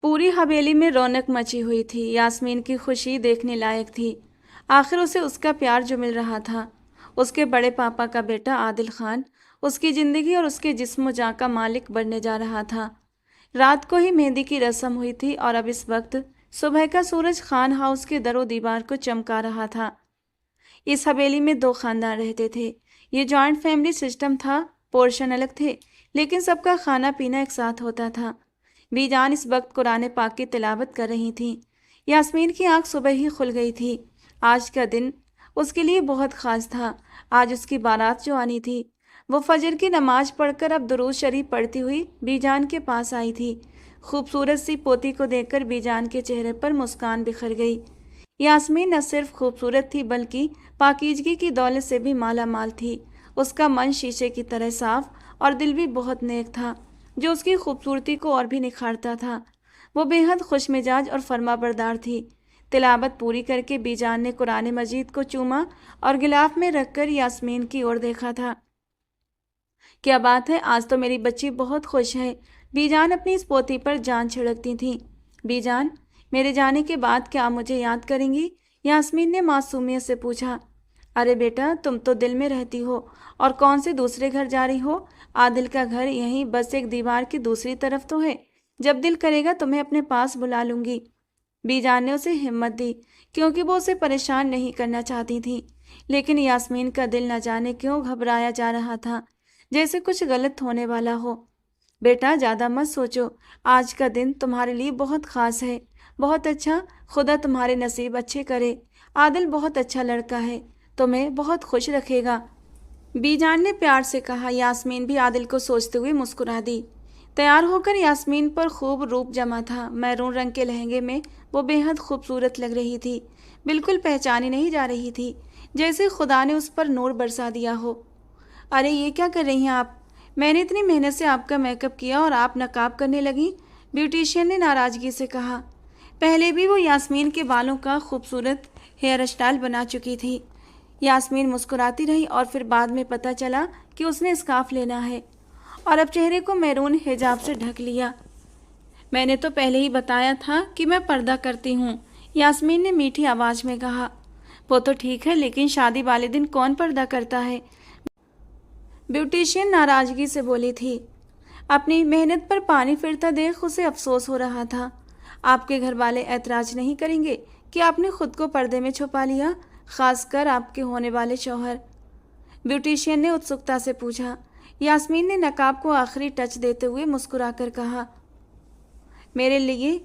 पूरी हवेली में रौनक मची हुई थी। यास्मीन की खुशी देखने लायक थी। आखिर उसे उसका प्यार जो मिल रहा था। उसके बड़े पापा का बेटा आदिल खान उसकी जिंदगी और उसके जिस्म जान का मालिक बनने जा रहा था। रात को ही मेहंदी की रस्म हुई थी और अब इस वक्त सुबह का सूरज खान हाउस के दरो दीवार को चमका रहा था। इस हवेली में दो खानदान रहते थे। ये जॉइंट फैमिली सिस्टम था। पोर्शन अलग थे, लेकिन सबका खाना पीना एक साथ होता था। बीजान इस वक्त कुरान पाक की तिलावत कर रही थी। यास्मीन की आंख सुबह ही खुल गई थी। आज का दिन उसके लिए बहुत खास था। आज उसकी बारात जो आनी थी। वो फजर की नमाज पढ़कर अब दुरूद शरीफ पढ़ती हुई बीजान के पास आई थी। खूबसूरत सी पोती को देखकर बीजान के चेहरे पर मुस्कान बिखर गई। यास्मीन न सिर्फ खूबसूरत थी बल्कि पाकीजगी की दौलत से भी माला माल थी। उसका मन शीशे की तरह साफ और दिल भी बहुत नेक था, जो उसकी खूबसूरती को और भी निखारता था। वो बेहद खुश मिजाज और फर्माबरदार थी। तिलावत पूरी करके बीजान ने कुरान मजीद को चूमा और गिलाफ में रखकर यास्मीन की ओर देखा था। क्या बात है, आज तो मेरी बच्ची बहुत खुश है। बीजान अपनी इस पोती पर जान छिड़कती थी। बीजान, मेरे जाने के बाद क्या आप मुझे याद करेंगी? यास्मीन ने मासूमियत से पूछा। अरे बेटा, तुम तो दिल में रहती हो और कौन से दूसरे घर जा रही हो? आदिल का घर यहीं बस एक दीवार की दूसरी तरफ तो है। जब दिल करेगा तुम्हें अपने पास बुला लूंगी। बीजान ने उसे हिम्मत दी, क्योंकि वो उसे परेशान नहीं करना चाहती थी। लेकिन यास्मीन का दिल न जाने क्यों घबराया जा रहा था, जैसे कुछ गलत होने वाला हो। बेटा, ज़्यादा मत सोचो। आज का दिन तुम्हारे लिए बहुत खास है। बहुत अच्छा। खुदा तुम्हारे नसीब अच्छे करे। आदिल बहुत अच्छा लड़का है, तुम्हें बहुत खुश रखेगा। बीजान ने प्यार से कहा। यास्मीन भी आदिल को सोचते हुए मुस्कुरा दी। तैयार होकर यास्मीन पर खूब रूप जमा था। मैरून रंग के लहंगे में वो बेहद खूबसूरत लग रही थी। बिल्कुल पहचानी नहीं जा रही थी, जैसे खुदा ने उस पर नूर बरसा दिया हो। अरे ये क्या कर रही हैं आप? मैंने इतनी मेहनत से आपका मेकअप किया और आप नकाब करने लगी, ब्यूटिशियन ने नाराज़गी से कहा। पहले भी वो यास्मीन के बालों का खूबसूरत हेयर स्टाइल बना चुकी थी। यास्मीन मुस्कुराती रही और फिर बाद में पता चला कि उसने स्कार्फ लेना है और अब चेहरे को मैरून हिजाब से ढक लिया। मैंने तो पहले ही बताया था कि मैं पर्दा करती हूँ, यास्मीन ने मीठी आवाज़ में कहा। वो तो ठीक है, लेकिन शादी वाले दिन कौन पर्दा करता है? ब्यूटिशियन नाराज़गी से बोली थी। अपनी मेहनत पर पानी फिरता देख उसे अफसोस हो रहा था। आपके घर वाले ऐतराज़ नहीं करेंगे कि आपने खुद को पर्दे में छुपा लिया, खासकर आपके होने वाले शौहर? ब्यूटिशियन ने उत्सुकता से पूछा। यास्मीन ने नकाब को आखिरी टच देते हुए मुस्कुराकर कहा, मेरे लिए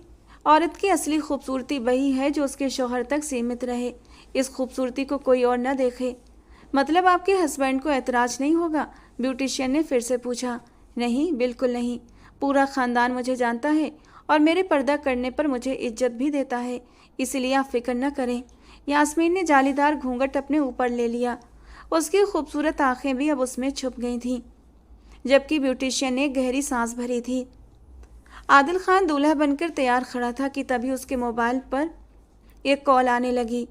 औरत की असली खूबसूरती वही है जो उसके शौहर तक सीमित रहे। इस खूबसूरती को कोई और न देखे। मतलब आपके हस्बैंड को ऐतराज़ नहीं होगा? ब्यूटिशियन ने फिर से पूछा। नहीं, बिल्कुल नहीं। पूरा ख़ानदान मुझे जानता है और मेरे पर्दा करने पर मुझे इज्जत भी देता है, इसलिए आप फिक्र न करें। यास्मीन ने जालीदार घूंघट अपने ऊपर ले लिया। उसकी खूबसूरत आंखें भी अब उसमें छुप गई थीं, जबकि ब्यूटिशियन ने गहरी सांस भरी थी। आदिल खान दूल्हा बनकर तैयार खड़ा था कि तभी उसके मोबाइल पर एक कॉल आने लगी।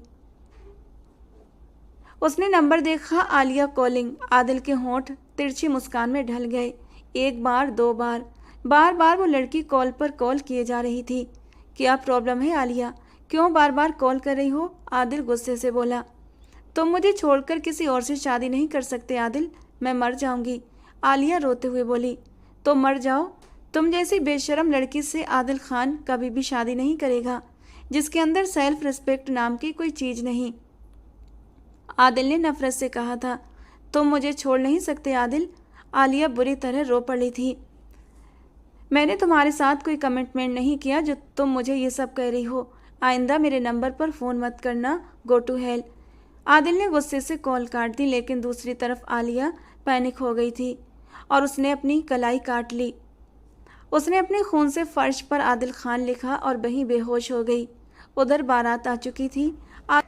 उसने नंबर देखा। आलिया कॉलिंग। आदिल के होंठ तिरछी मुस्कान में ढल गए। एक बार, दो बार, बार बार वो लड़की कॉल पर कॉल किए जा रही थी। क्या प्रॉब्लम है आलिया? क्यों बार बार कॉल कर रही हो? आदिल गुस्से से बोला। तुम मुझे छोड़कर किसी और से शादी नहीं कर सकते आदिल, मैं मर जाऊंगी। आलिया रोते हुए बोली। तो मर जाओ। तुम जैसी बेशरम लड़की से आदिल खान कभी भी शादी नहीं करेगा, जिसके अंदर सेल्फ रिस्पेक्ट नाम की कोई चीज़ नहीं। आदिल ने नफरत से कहा था। तुम मुझे छोड़ नहीं सकते आदिल। आलिया बुरी तरह रो पड़ी थी। मैंने तुम्हारे साथ कोई कमिटमेंट नहीं किया जो तुम मुझे ये सब कह रही हो। आइंदा मेरे नंबर पर फ़ोन मत करना। Go to hell. आदिल ने गुस्से से कॉल काट दी, लेकिन दूसरी तरफ आलिया पैनिक हो गई थी और उसने अपनी कलाई काट ली। उसने अपने खून से फर्श पर आदिल खान लिखा और वहीं बेहोश हो गई। उधर बारात आ चुकी थी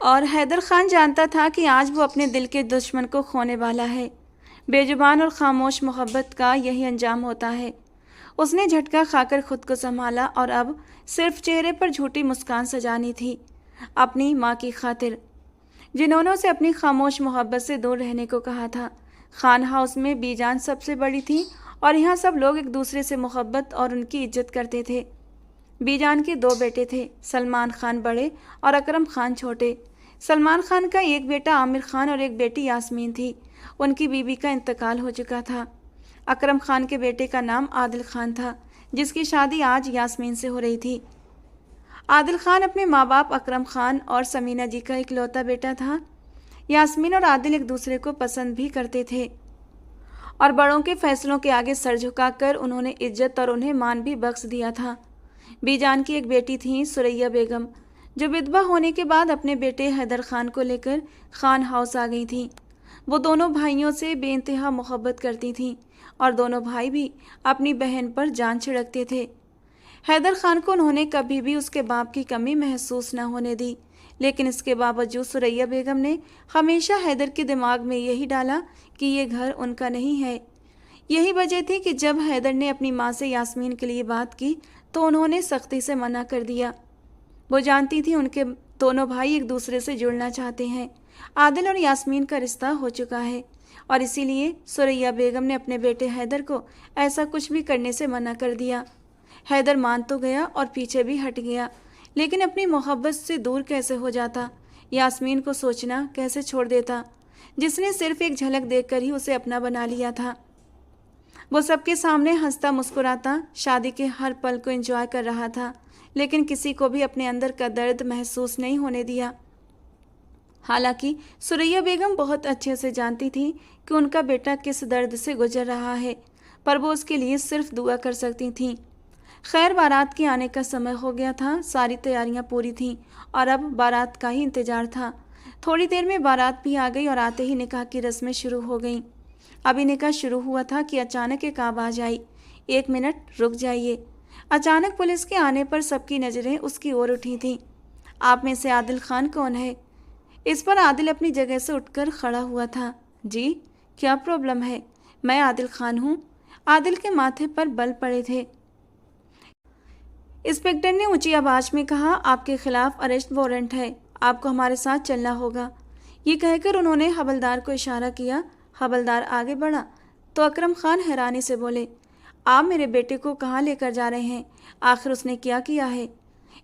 और हैदर खान जानता था कि आज वो अपने दिल के दुश्मन को खोने वाला है। बेजुबान और खामोश मोहब्बत का यही अंजाम होता है। उसने झटका खाकर खुद को संभाला और अब सिर्फ चेहरे पर झूठी मुस्कान सजानी थी, अपनी माँ की खातिर, जिन्होंने उसे अपनी खामोश मोहब्बत से दूर रहने को कहा था। खान हाउस में बीजान सबसे बड़ी थी और यहाँ सब लोग एक दूसरे से मोहब्बत और उनकी इज्जत करते थे। बीजान के 2 बेटे थे, सलमान खान बड़े और अकरम खान छोटे। सलमान खान का एक बेटा आमिर खान और एक बेटी यास्मीन थी। उनकी बीवी का इंतकाल हो चुका था। अकरम खान के बेटे का नाम आदिल खान था, जिसकी शादी आज यास्मीन से हो रही थी। आदिल खान अपने माँ बाप अकरम खान और समीना जी का इकलौता बेटा था। यास्मीन और आदिल एक दूसरे को पसंद भी करते थे और बड़ों के फैसलों के आगे सर झुकाकर उन्होंने इज्जत और उन्हें मान भी बख्श दिया था। बीजान की एक बेटी थी सुरैया बेगम, जो विधवा होने के बाद अपने बेटे हैदर खान को लेकर खान हाउस आ गई थी। वो दोनों भाइयों से बेइंतहा मोहब्बत करती थीं और दोनों भाई भी अपनी बहन पर जान छिड़कते थे। हैदर खान को उन्होंने कभी भी उसके बाप की कमी महसूस न होने दी, लेकिन इसके बावजूद सुरैया बेगम ने हमेशा हैदर के दिमाग में यही डाला कि ये घर उनका नहीं है। यही वजह थी कि जब हैदर ने अपनी माँ से यास्मीन के लिए बात की तो उन्होंने सख्ती से मना कर दिया। वो जानती थी उनके दोनों भाई एक दूसरे से जुड़ना चाहते हैं। आदिल और यास्मीन का रिश्ता हो चुका है और इसीलिए सुरैया बेगम ने अपने बेटे हैदर को ऐसा कुछ भी करने से मना कर दिया। हैदर मान तो गया और पीछे भी हट गया, लेकिन अपनी मोहब्बत से दूर कैसे हो जाता, यास्मीन को सोचना कैसे छोड़ देता, जिसने सिर्फ एक झलक देखकर ही उसे अपना बना लिया था। वो सबके सामने हंसता मुस्कुराता शादी के हर पल को एंजॉय कर रहा था, लेकिन किसी को भी अपने अंदर का दर्द महसूस नहीं होने दिया। हालांकि सुरैया बेगम बहुत अच्छे से जानती थी कि उनका बेटा किस दर्द से गुजर रहा है, पर वो उसके लिए सिर्फ दुआ कर सकती थीं। खैर, बारात के आने का समय हो गया था। सारी तैयारियां पूरी थीं और अब बारात का ही इंतजार था। थोड़ी देर में बारात भी आ गई और आते ही निकाह की रस्में शुरू हो गईं। अभी निकाह शुरू हुआ था कि अचानक एक आवाज़ आई, 1 मिनट रुक जाइए। अचानक पुलिस के आने पर सबकी नज़रें उसकी ओर उठी थीं। आप में से आदिल खान कौन है? इस पर आदिल अपनी जगह से उठकर खड़ा हुआ था। जी, क्या प्रॉब्लम है? मैं आदिल खान हूँ। आदिल के माथे पर बल पड़े थे। इंस्पेक्टर ने ऊंची आवाज में कहा, आपके खिलाफ अरेस्ट वारंट है, आपको हमारे साथ चलना होगा। ये कहकर उन्होंने हवलदार को इशारा किया। हवलदार आगे बढ़ा तो अकरम खान हैरानी से बोले, आप मेरे बेटे को कहाँ लेकर जा रहे हैं? आखिर उसने क्या किया है?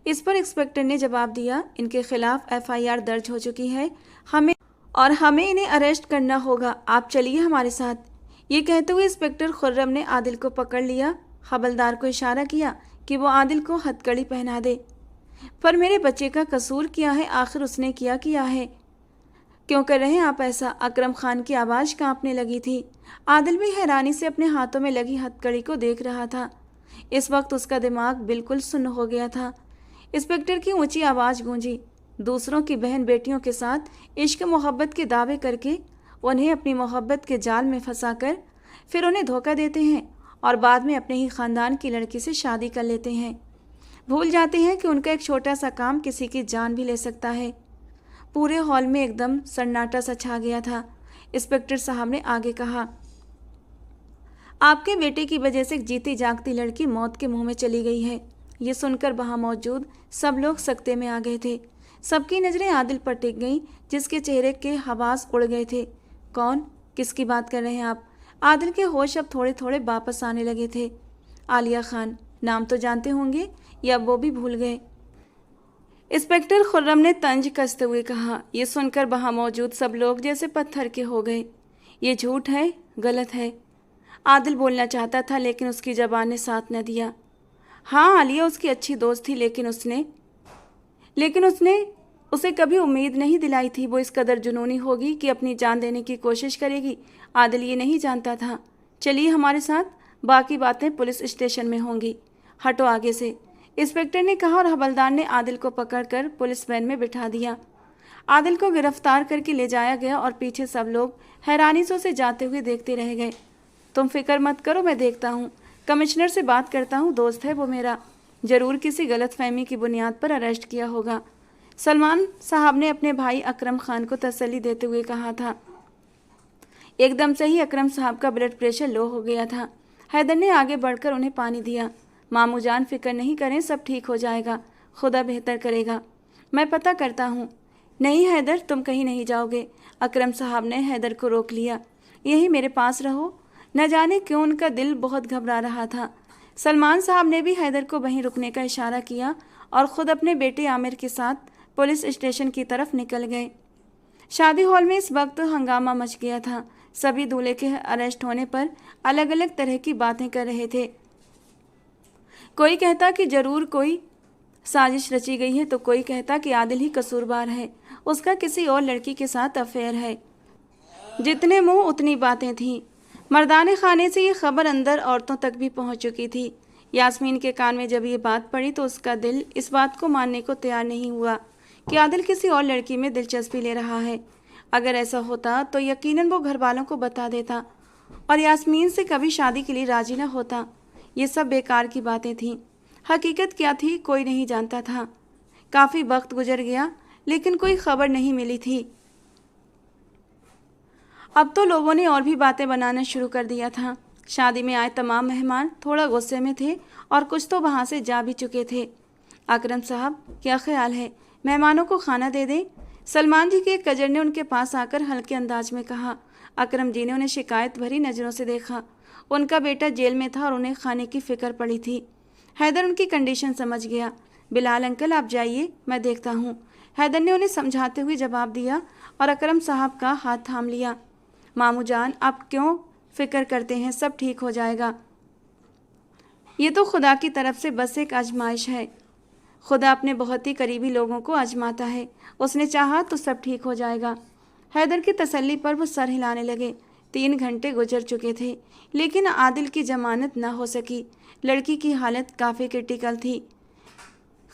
इस पर इंस्पेक्टर ने जवाब दिया, इनके खिलाफ FIR दर्ज हो चुकी है, हमें इन्हें अरेस्ट करना होगा। आप चलिए हमारे साथ। ये कहते हुए इंस्पेक्टर खुर्रम ने आदिल को पकड़ लिया। हवलदार को इशारा किया कि वो आदिल को हथकड़ी पहना दे। पर मेरे बच्चे का कसूर क्या है? आखिर उसने क्या किया है? क्यों कर रहे हैं आप ऐसा? अकरम खान की आवाज़ कांपने लगी थी। आदिल भी हैरानी से अपने हाथों में लगी हथकड़ी को देख रहा था। इस वक्त उसका दिमाग बिल्कुल सुन्न हो गया था। इंस्पेक्टर की ऊंची आवाज़ गूंजी, दूसरों की बहन बेटियों के साथ इश्क मोहब्बत के दावे करके उन्हें अपनी मोहब्बत के जाल में फंसाकर फिर उन्हें धोखा देते हैं और बाद में अपने ही ख़ानदान की लड़की से शादी कर लेते हैं। भूल जाते हैं कि उनका एक छोटा सा काम किसी की जान भी ले सकता है। पूरे हॉल में एकदम सन्नाटा सा छा गया था। इंस्पेक्टर साहब ने आगे कहा, आपके बेटे की वजह से एक जीती जागती लड़की मौत के मुंह में चली गई है। ये सुनकर वहाँ मौजूद सब लोग सकते में आ गए थे। सबकी नज़रें आदिल पर टिक गईं, जिसके चेहरे के हवास उड़ गए थे। कौन? किसकी बात कर रहे हैं आप? आदिल के होश अब थोड़े थोड़े वापस आने लगे थे। आलिया खान, नाम तो जानते होंगे या वो भी भूल गए? इंस्पेक्टर खुर्रम ने तंज कसते हुए कहा। यह सुनकर वहाँ मौजूद सब लोग जैसे पत्थर के हो गए। ये झूठ है, गलत है। आदिल बोलना चाहता था लेकिन उसकी ज़बान ने साथ न दिया। हाँ, आलिया उसकी अच्छी दोस्त थी, लेकिन उसने उसे कभी उम्मीद नहीं दिलाई थी वो इस कदर जुनूनी होगी कि अपनी जान देने की कोशिश करेगी। आदिल ये नहीं जानता था। चलिए हमारे साथ, बाकी बातें पुलिस स्टेशन में होंगी। हटो आगे से, इंस्पेक्टर ने कहा और हवलदार ने आदिल को पकड़कर पुलिस वैन में बिठा दिया। आदिल को गिरफ्तार करके ले जाया गया और पीछे सब लोग हैरानी से उसे जाते हुए देखते रह गए। तुम फिक्र मत करो, मैं देखता हूँ, कमिश्नर से बात करता हूँ, दोस्त है वो मेरा, ज़रूर किसी गलतफहमी की बुनियाद पर अरेस्ट किया होगा। सलमान साहब ने अपने भाई अकरम खान को तसल्ली देते हुए कहा था। एकदम से ही अकरम साहब का ब्लड प्रेशर लो हो गया था। हैदर ने आगे बढ़कर उन्हें पानी दिया। मामू जान, फिक्र नहीं करें, सब ठीक हो जाएगा, खुदा बेहतर करेगा, मैं पता करता हूँ। नहीं हैदर, तुम कहीं नहीं जाओगे। अकरम साहब ने हैदर को रोक लिया। यही मेरे पास रहो। न जाने क्यों उनका दिल बहुत घबरा रहा था। सलमान साहब ने भी हैदर को वहीं रुकने का इशारा किया और ख़ुद अपने बेटे आमिर के साथ पुलिस स्टेशन की तरफ निकल गए। शादी हॉल में इस वक्त हंगामा मच गया था। सभी दूल्हे के अरेस्ट होने पर अलग अलग तरह की बातें कर रहे थे। कोई कहता कि ज़रूर कोई साजिश रची गई है, तो कोई कहता कि आदिल ही कसूरवार है, उसका किसी और लड़की के साथ अफेयर है। जितने मुंह उतनी बातें थीं। मर्दाने खाने से ये खबर अंदर औरतों तक भी पहुंच चुकी थी। यास्मीन के कान में जब ये बात पड़ी तो उसका दिल इस बात को मानने को तैयार नहीं हुआ कि आदिल किसी और लड़की में दिलचस्पी ले रहा है। अगर ऐसा होता तो यकीनन वो घर वालों को बता देता और यास्मीन से कभी शादी के लिए राजी न होता। ये सब बेकार की बातें थीं। हकीकत क्या थी कोई नहीं जानता था। काफ़ी वक्त गुजर गया लेकिन कोई खबर नहीं मिली थी। अब तो लोगों ने और भी बातें बनाना शुरू कर दिया था। शादी में आए तमाम मेहमान थोड़ा गुस्से में थे और कुछ तो वहाँ से जा भी चुके थे। अकरम साहब, क्या ख्याल है, मेहमानों को खाना दे दें? सलमान जी के एक कजर ने उनके पास आकर हल्के अंदाज में कहा। अकरम जी ने उन्हें शिकायत भरी नज़रों से देखा। उनका बेटा जेल में था और उन्हें खाने की फ़िक्र पड़ी थी। हैदर उनकी कंडीशन समझ गया। बिलाल अंकल, आप जाइए, मैं देखता हूँ। हैदर ने उन्हें समझाते हुए जवाब दिया और अकरम साहब का हाथ थाम लिया। मामू जान, आप क्यों फ़िक्र करते हैं, सब ठीक हो जाएगा। ये तो खुदा की तरफ से बस एक आजमाइश है। खुदा अपने बहुत ही करीबी लोगों को आजमाता है। उसने चाहा तो सब ठीक हो जाएगा। हैदर की तसल्ली पर वो सर हिलाने लगे। 3 घंटे गुजर चुके थे लेकिन आदिल की जमानत न हो सकी। लड़की की हालत काफ़ी क्रिटिकल थी।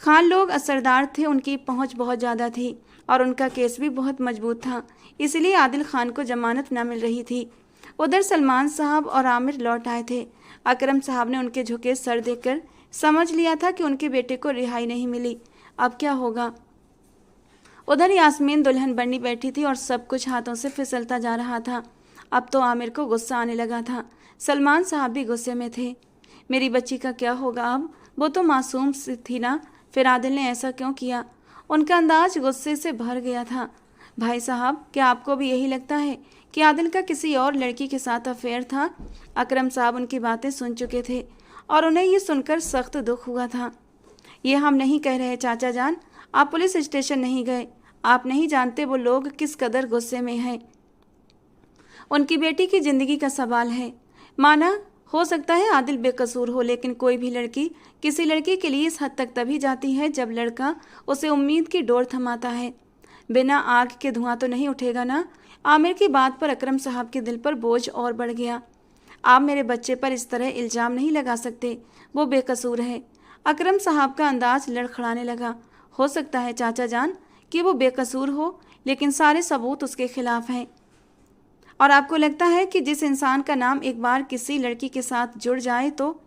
खान लोग असरदार थे, उनकी पहुंच बहुत ज़्यादा थी और उनका केस भी बहुत मजबूत था, इसलिए आदिल खान को जमानत न मिल रही थी। उधर सलमान साहब और आमिर लौट आए थे। अकरम साहब ने उनके झुके सर देखकर समझ लिया था कि उनके बेटे को रिहाई नहीं मिली। अब क्या होगा? उधर यास्मीन दुल्हन बनी बैठी थी और सब कुछ हाथों से फिसलता जा रहा था। अब तो आमिर को गुस्सा आने लगा था। सलमान साहब भी गुस्से में थे। मेरी बच्ची का क्या होगा अब? वो तो मासूम सी थी ना, फिर आदिल ने ऐसा क्यों किया? उनका अंदाज गुस्से से भर गया था। भाई साहब, क्या आपको भी यही लगता है कि आदिल का किसी और लड़की के साथ अफेयर था? अकरम साहब उनकी बातें सुन चुके थे और उन्हें ये सुनकर सख्त दुख हुआ था। ये हम नहीं कह रहे चाचा जान, आप पुलिस स्टेशन नहीं गए। आप नहीं जानते वो लोग किस कदर गुस्से में हैं। उनकी बेटी की ज़िंदगी का सवाल है। माना हो सकता है आदिल बेकसूर हो, लेकिन कोई भी लड़की किसी लड़के के लिए इस हद तक तभी जाती है जब लड़का उसे उम्मीद की डोर थमाता है। बिना आग के धुआं तो नहीं उठेगा ना। आमिर की बात पर अकरम साहब के दिल पर बोझ और बढ़ गया। आप मेरे बच्चे पर इस तरह इल्ज़ाम नहीं लगा सकते, वो बेकसूर है। अकरम साहब का अंदाज लड़खड़ाने लगा। हो सकता है चाचा जान कि वो बेकसूर हो, लेकिन सारे सबूत उसके खिलाफ हैं। और आपको लगता है कि जिस इंसान का नाम एक बार किसी लड़की के साथ जुड़ जाए तो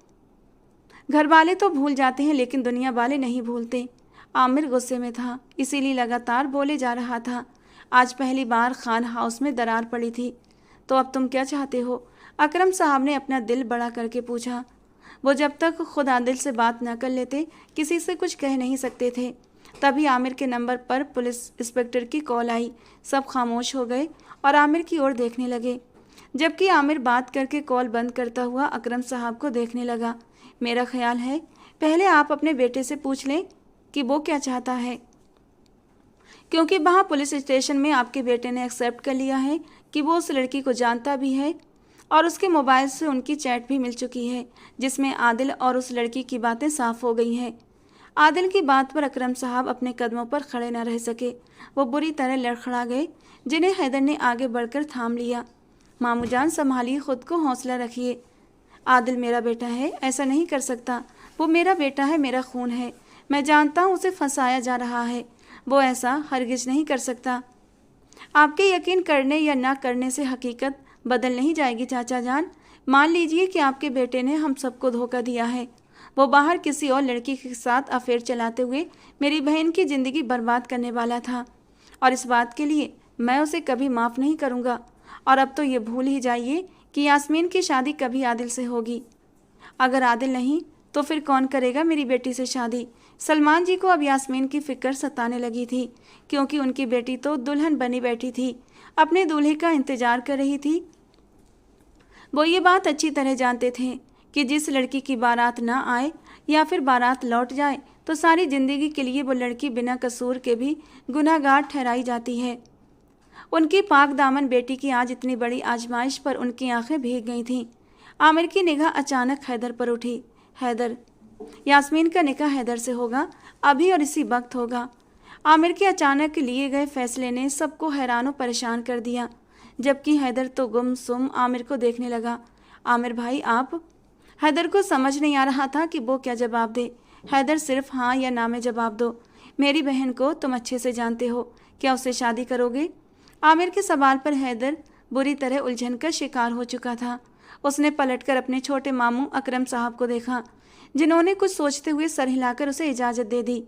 घर वाले तो भूल जाते हैं लेकिन दुनिया वाले नहीं भूलते। आमिर गुस्से में था, इसीलिए लगातार बोले जा रहा था। आज पहली बार खान हाउस में दरार पड़ी थी। तो अब तुम क्या चाहते हो? अकरम साहब ने अपना दिल बड़ा करके पूछा। वो जब तक खुद आदिल से बात न कर लेते किसी से कुछ कह नहीं सकते थे। तभी आमिर के नंबर पर पुलिस इंस्पेक्टर की कॉल आई। सब खामोश हो गए और आमिर की ओर देखने लगे, जबकि आमिर बात करके कॉल बंद करता हुआ अकरम साहब को देखने लगा। मेरा ख्याल है पहले आप अपने बेटे से पूछ लें कि वो क्या चाहता है, क्योंकि वहाँ पुलिस स्टेशन में आपके बेटे ने एक्सेप्ट कर लिया है कि वो उस लड़की को जानता भी है और उसके मोबाइल से उनकी चैट भी मिल चुकी है जिसमें आदिल और उस लड़की की बातें साफ हो गई हैं। आदिल की बात पर अकरम साहब अपने कदमों पर खड़े न रह सके। वो बुरी तरह लड़खड़ा गए, जिन्हें हैदर ने आगे बढ़कर थाम लिया। मामू जान, संभालिए खुद को, हौसला रखिए। आदिल मेरा बेटा है, ऐसा नहीं कर सकता। वो मेरा बेटा है, मेरा खून है। मैं जानता हूँ उसे फंसाया जा रहा है। वो ऐसा हरगिज नहीं कर सकता। आपके यकीन करने या ना करने से हकीकत बदल नहीं जाएगी चाचा जान। मान लीजिए कि आपके बेटे ने हम सबको धोखा दिया है। वो बाहर किसी और लड़की के साथ अफेयर चलाते हुए मेरी बहन की ज़िंदगी बर्बाद करने वाला था और इस बात के लिए मैं उसे कभी माफ़ नहीं करूँगा। और अब तो ये भूल ही जाइए कि यास्मीन की शादी कभी आदिल से होगी। अगर आदिल नहीं तो फिर कौन करेगा मेरी बेटी से शादी? सलमान जी को अब यास्मीन की फ़िक्र सताने लगी थी, क्योंकि उनकी बेटी तो दुल्हन बनी बैठी थी, अपने दूल्हे का इंतज़ार कर रही थी। वो ये बात अच्छी तरह जानते थे कि जिस लड़की की बारात ना आए या फिर बारात लौट जाए तो सारी जिंदगी के लिए वो लड़की बिना कसूर के भी गुनहगार ठहराई जाती है। उनकी पाक दामन बेटी की आज इतनी बड़ी आजमाइश पर उनकी आंखें भीग गई थीं। आमिर की निगाह अचानक हैदर पर उठी। हैदर, यास्मीन का निकाह हैदर से होगा, अभी और इसी वक्त होगा। आमिर के अचानक लिए गए फैसले ने सबको हैरान और परेशान कर दिया, जबकि हैदर तो गुमसुम आमिर को देखने लगा। आमिर भाई आप? हैदर को समझ नहीं आ रहा था कि वो क्या जवाब दे। हैदर सिर्फ हाँ या ना में जवाब दो। मेरी बहन को तुम अच्छे से जानते हो, क्या उससे शादी करोगे? आमिर के सवाल पर हैदर बुरी तरह उलझन का शिकार हो चुका था। उसने पलटकर अपने छोटे मामू अकरम साहब को देखा, जिन्होंने कुछ सोचते हुए सर हिलाकर उसे इजाज़त दे दी।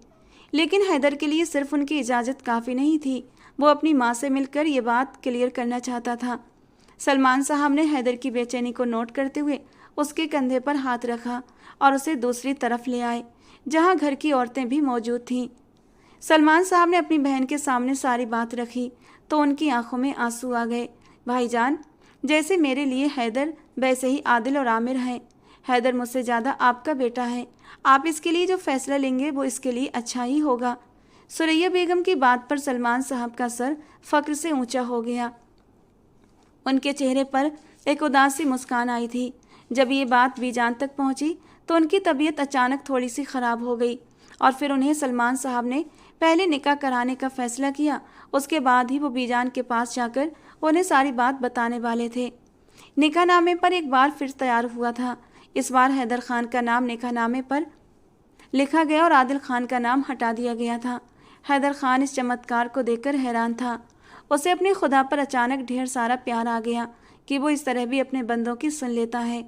लेकिन हैदर के लिए सिर्फ उनकी इजाज़त काफ़ी नहीं थी। वो अपनी माँ से मिलकर ये बात क्लियर करना चाहता था। सलमान साहब ने हैदर की बेचैनी को नोट करते हुए उसके कंधे पर हाथ रखा और उसे दूसरी तरफ ले आए, जहाँ घर की औरतें भी मौजूद थीं। सलमान साहब ने अपनी बहन के सामने सारी बात रखी तो उनकी आंखों में आंसू आ गए। भाईजान, जैसे मेरे लिए हैदर वैसे ही आदिल और आमिर हैं। हैदर मुझसे ज़्यादा आपका बेटा है। आप इसके लिए जो फैसला लेंगे वो इसके लिए अच्छा ही होगा। सुरैया बेगम की बात पर सलमान साहब का सर फक्र से ऊंचा हो गया। उनके चेहरे पर एक उदासी मुस्कान आई थी। जब ये बात बीजान तक पहुंची तो उनकी तबीयत अचानक थोड़ी सी ख़राब हो गई और फिर उन्हें सलमान साहब ने पहले निकाह कराने का फैसला किया। उसके बाद ही वो बीजान के पास जाकर उन्हें सारी बात बताने वाले थे। निकाहनामे पर एक बार फिर तैयार हुआ था। इस बार हैदर खान का नाम निकाहनामे पर लिखा गया और आदिल खान का नाम हटा दिया गया था। हैदर खान इस चमत्कार को देखकर हैरान था। उसे अपने खुदा पर अचानक ढेर सारा प्यार आ गया कि वो इस तरह भी अपने बंदों की सुन लेता है।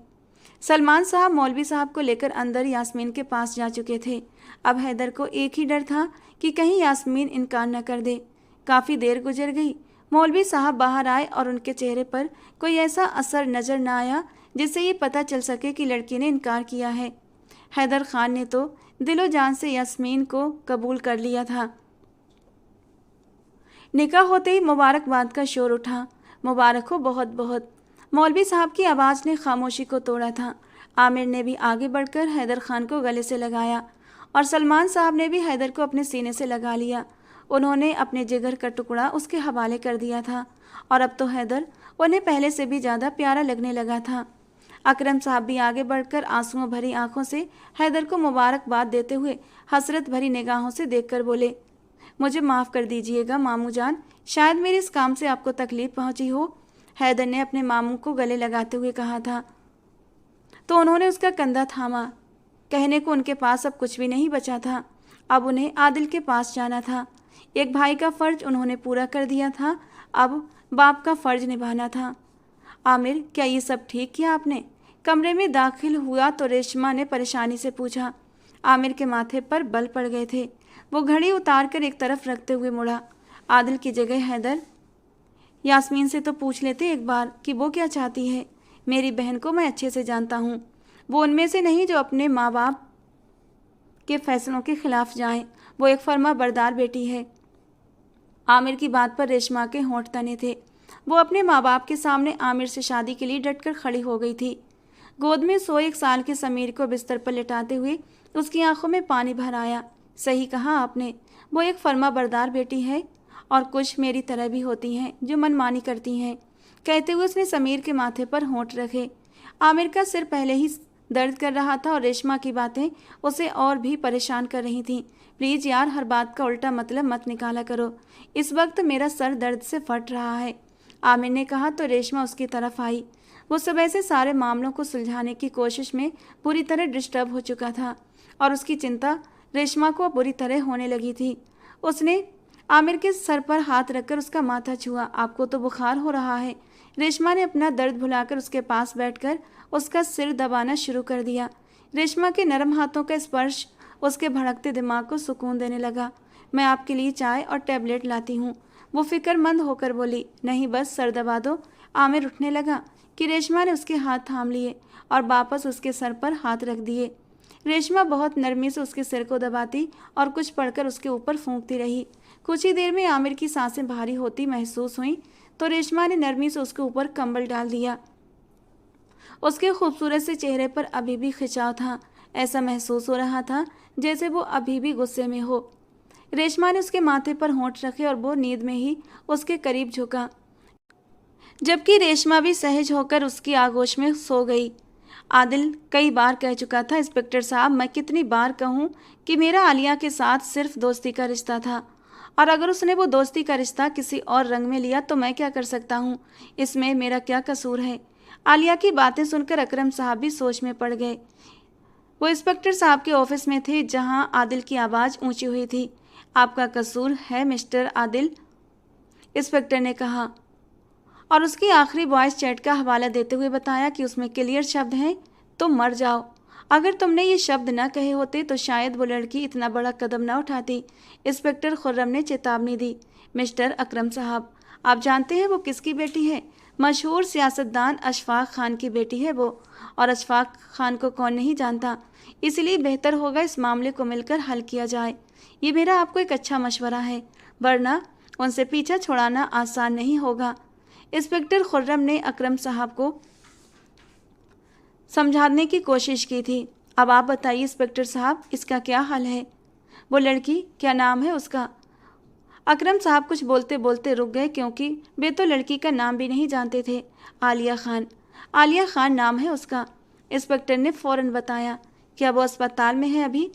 सलमान साहब मौलवी साहब को लेकर अंदर यास्मीन के पास जा चुके थे। अब हैदर को एक ही डर था कि कहीं यास्मीन इनकार न कर दे। काफ़ी देर गुजर गई। मौलवी साहब बाहर आए और उनके चेहरे पर कोई ऐसा असर नज़र न आया जिससे ये पता चल सके कि लड़की ने इनकार किया है। हैदर खान ने तो दिलो जान से यास्मीन को कबूल कर लिया था। निकाह होते ही मुबारकबाद का शोर उठा। मुबारक हो बहुत बहुत। मौलवी साहब की आवाज़ ने खामोशी को तोड़ा था। आमिर ने भी आगे बढ़कर हैदर खान को गले से लगाया और सलमान साहब ने भी हैदर को अपने सीने से लगा लिया। उन्होंने अपने जिगर का टुकड़ा उसके हवाले कर दिया था और अब तो हैदर उन्हें पहले से भी ज़्यादा प्यारा लगने लगा था। अकरम साहब भी आगे बढ़कर आंसुओं भरी आंखों से हैदर को मुबारकबाद देते हुए हसरत भरी निगाहों से देखकर बोले, मुझे माफ़ कर दीजिएगा मामू जान, शायद मेरे इस काम से आपको तकलीफ़ पहुंची हो। हैदर ने अपने मामू को गले लगाते हुए कहा था तो उन्होंने उसका कंधा थामा। कहने को उनके पास अब कुछ भी नहीं बचा था। अब उन्हें आदिल के पास जाना था। एक भाई का फ़र्ज उन्होंने पूरा कर दिया था, अब बाप का फ़र्ज निभाना था। आमिर, क्या ये सब ठीक किया आपने? कमरे में दाखिल हुआ तो रेशमा ने परेशानी से पूछा। आमिर के माथे पर बल पड़ गए थे। वो घड़ी उतार कर एक तरफ रखते हुए मुड़ा। आदिल की जगह हैदर, यास्मीन से तो पूछ लेते एक बार कि वो क्या चाहती है। मेरी बहन को मैं अच्छे से जानता हूँ। वो उनमें से नहीं जो अपने माँ बाप के फैसलों के खिलाफ जाए। वो एक फर्मा बरदार बेटी है। आमिर की बात पर रेशमा के होंठ तने थे। वो अपने माँ बाप के सामने आमिर से शादी के लिए डटकर खड़ी हो गई थी। गोद में सोए 1 साल के समीर को बिस्तर पर लिटाते हुए उसकी आंखों में पानी भर आया। सही कहा आपने, वो एक फर्मा बरदार बेटी है और कुछ मेरी तरह भी होती हैं जो मनमानी करती हैं। कहते हुए उसने समीर के माथे पर होंठ रखे। आमिर का सिर पहले ही दर्द कर रहा था और रेशमा की बातें उसे और भी परेशान कर रही थीं। प्लीज़ यार, हर बात का उल्टा मतलब मत निकाला करो। इस वक्त मेरा सर दर्द से फट रहा है, आमिर ने कहा तो रेशमा उसकी तरफ आई। वो सुबह से सारे मामलों को सुलझाने की कोशिश में पूरी तरह डिस्टर्ब हो चुका था और उसकी चिंता रेशमा को बुरी तरह होने लगी थी। उसने आमिर के सर पर हाथ रखकर उसका माथा छुआ। आपको तो बुखार हो रहा है। रेशमा ने अपना दर्द भुलाकर उसके पास बैठकर उसका सिर दबाना शुरू कर दिया। रेशमा के नरम हाथों का स्पर्श उसके भड़कते दिमाग को सुकून देने लगा। मैं आपके लिए चाय और टैबलेट लाती हूँ, वो फिक्रमंद होकर बोली। नहीं, बस सर दबा दो। आमिर उठने लगा कि रेशमा ने उसके हाथ थाम लिए और वापस उसके सर पर हाथ रख दिए। रेशमा बहुत नरमी से उसके सिर को दबाती और कुछ पढ़कर उसके ऊपर फूंकती रही। कुछ ही देर में आमिर की सांसें भारी होती महसूस हुई तो रेशमा ने नरमी से उसके ऊपर कंबल डाल दिया। उसके खूबसूरत से चेहरे पर अभी भी खिंचाव था। ऐसा महसूस हो रहा था जैसे वो अभी भी गुस्से में हो। रेशमा ने उसके माथे पर होंठ रखे और वो नींद में ही उसके करीब झुका, जबकि रेशमा भी सहज होकर उसकी आगोश में सो गई। आदिल कई बार कह चुका था, इंस्पेक्टर साहब, मैं कितनी बार कहूँ कि मेरा आलिया के साथ सिर्फ दोस्ती का रिश्ता था, और अगर उसने वो दोस्ती का रिश्ता किसी और रंग में लिया तो मैं क्या कर सकता हूँ? इसमें मेरा क्या कसूर है? आलिया की बातें सुनकर अकरम साहब भी सोच में पड़ गए। वो इंस्पेक्टर साहब के ऑफिस में थे जहाँ आदिल की आवाज़ ऊंची हुई थी। आपका कसूर है मिस्टर आदिल, इंस्पेक्टर ने कहा, और उसकी आखिरी वॉइस चैट का हवाला देते हुए बताया कि उसमें क्लियर शब्द हैं, तुम मर जाओ। अगर तुमने ये शब्द न कहे होते तो शायद वो लड़की इतना बड़ा कदम न उठाती। इंस्पेक्टर खुर्रम ने चेतावनी दी। मिस्टर अकरम साहब, आप जानते हैं वो किसकी बेटी है? मशहूर सियासतदान अशफाक खान की बेटी है वो, और अशफाक खान को कौन नहीं जानता। इसलिए बेहतर होगा इस मामले को मिलकर हल किया जाए। ये मेरा आपको एक अच्छा मशवरा है, वरना उनसे पीछा छुड़ाना आसान नहीं होगा। इंस्पेक्टर खुर्रम ने अकरम साहब को समझाने की कोशिश की थी। अब आप बताइए इंस्पेक्टर साहब, इसका क्या हाल है? वो लड़की, क्या नाम है उसका? अकरम साहब कुछ बोलते बोलते रुक गए, क्योंकि वे तो लड़की का नाम भी नहीं जानते थे। आलिया खान। आलिया खान नाम है उसका, इंस्पेक्टर ने फौरन बताया। क्या वो अस्पताल में है अभी?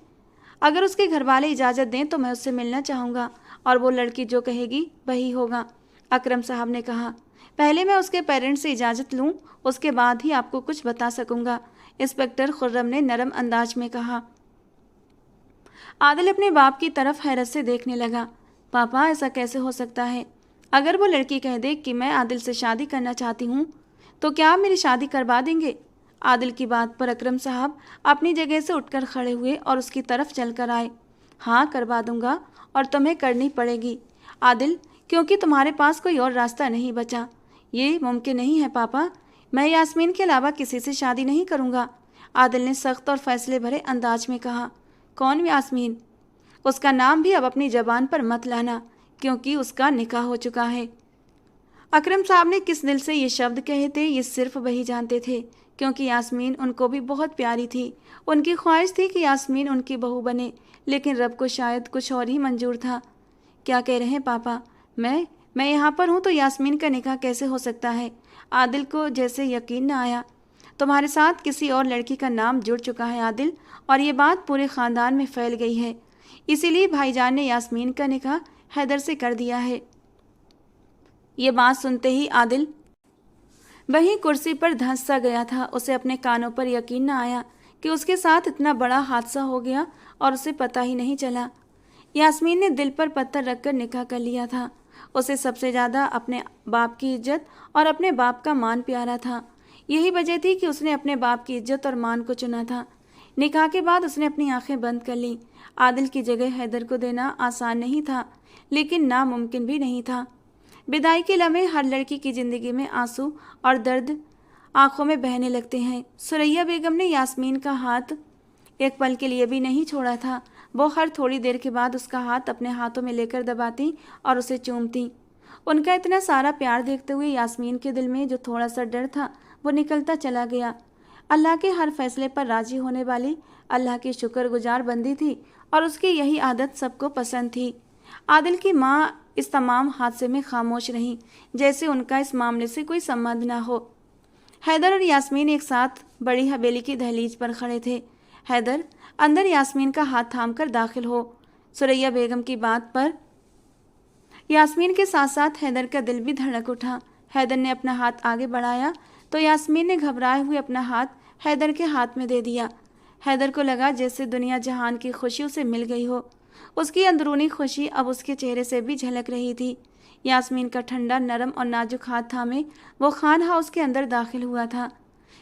अगर उसके घर वाले इजाज़त दें तो मैं उससे मिलना चाहूँगा, और वो लड़की जो कहेगी वही होगा, अकरम साहब ने कहा। पहले मैं उसके पेरेंट्स से इजाज़त लूँ, उसके बाद ही आपको कुछ बता सकूँगा, इंस्पेक्टर खुर्रम ने नरम अंदाज में कहा। आदिल अपने बाप की तरफ हैरत से देखने लगा। पापा, ऐसा कैसे हो सकता है? अगर वो लड़की कह दे कि मैं आदिल से शादी करना चाहती हूँ तो क्या आप मेरी शादी करवा देंगे? आदिल की बात पर अकरम साहब अपनी जगह से उठकर खड़े हुए और उसकी तरफ चलकर आए। हाँ, करवा दूंगा, और तुम्हें करनी पड़ेगी आदिल, क्योंकि तुम्हारे पास कोई और रास्ता नहीं बचा। ये मुमकिन नहीं है पापा, मैं यास्मीन के अलावा किसी से शादी नहीं करूँगा, आदिल ने सख्त और फैसले भरे अंदाज में कहा। कौन यास्मीन? उसका नाम भी अब अपनी ज़बान पर मत लाना, क्योंकि उसका निकाह हो चुका है। अकरम साहब ने किस दिल से ये शब्द कहे थे ये सिर्फ वही जानते थे, क्योंकि यास्मीन उनको भी बहुत प्यारी थी। उनकी ख्वाहिश थी कि यास्मीन उनकी बहू बने, लेकिन रब को शायद कुछ और ही मंजूर था। क्या कह रहे हैं पापा? मैं यहाँ पर हूँ तो यास्मीन का निकाह कैसे हो सकता है? आदिल को जैसे यकीन न आया। तुम्हारे साथ किसी और लड़की का नाम जुड़ चुका है आदिल, और ये बात पूरे ख़ानदान में फैल गई है। इसीलिए भाईजान ने यास्मीन का निकाह हैदर से कर दिया है। ये बात सुनते ही आदिल वहीं कुर्सी पर धंस सा गया था। उसे अपने कानों पर यकीन न आया कि उसके साथ इतना बड़ा हादसा हो गया और उसे पता ही नहीं चला। यास्मीन ने दिल पर पत्थर रखकर निकाह कर लिया था। उसे सबसे ज़्यादा अपने बाप की इज्जत और अपने बाप का मान प्यारा था। यही वजह थी कि उसने अपने बाप की इज्जत और मान को चुना था। निकाह के बाद उसने अपनी आंखें बंद कर लीं। आदिल की जगह हैदर को देना आसान नहीं था, लेकिन नामुमकिन भी नहीं था। विदाई के लम्हे हर लड़की की ज़िंदगी में आंसू और दर्द आंखों में बहने लगते हैं। सुरैया बेगम ने यास्मीन का हाथ एक पल के लिए भी नहीं छोड़ा था। वो हर थोड़ी देर के बाद उसका हाथ अपने हाथों में लेकर दबाती और उसे चूमती। उनका इतना सारा प्यार देखते हुए यास्मीन के दिल में जो थोड़ा सा डर था वो निकलता चला गया। अल्लाह के हर फैसले पर राजी होने वाली अल्लाह की शुक्रगुजार बंदी थी, और उसकी यही आदत सबको पसंद थी। आदिल की माँ इस तमाम हादसे में खामोश रहीं, जैसे उनका इस मामले से कोई संबंध न हो। हैदर और यास्मीन एक साथ बड़ी हवेली की दहलीज पर खड़े थे। हैदर अंदर यास्मीन का हाथ थामकर दाखिल हो। सुरैया बेगम की बात पर यास्मीन के साथ साथ हैदर का दिल भी धड़क उठा। हैदर ने अपना हाथ आगे बढ़ाया तो यास्मीन ने घबराए हुए अपना हाथ हैदर के हाथ में दे दिया। हैदर को लगा जैसे दुनिया जहान की खुशी उसे मिल गई हो। उसकी अंदरूनी खुशी अब उसके चेहरे से भी झलक रही थी। यास्मीन का ठंडा, नरम और नाजुक हाथ थामे वो खान हाउस के अंदर दाखिल हुआ था।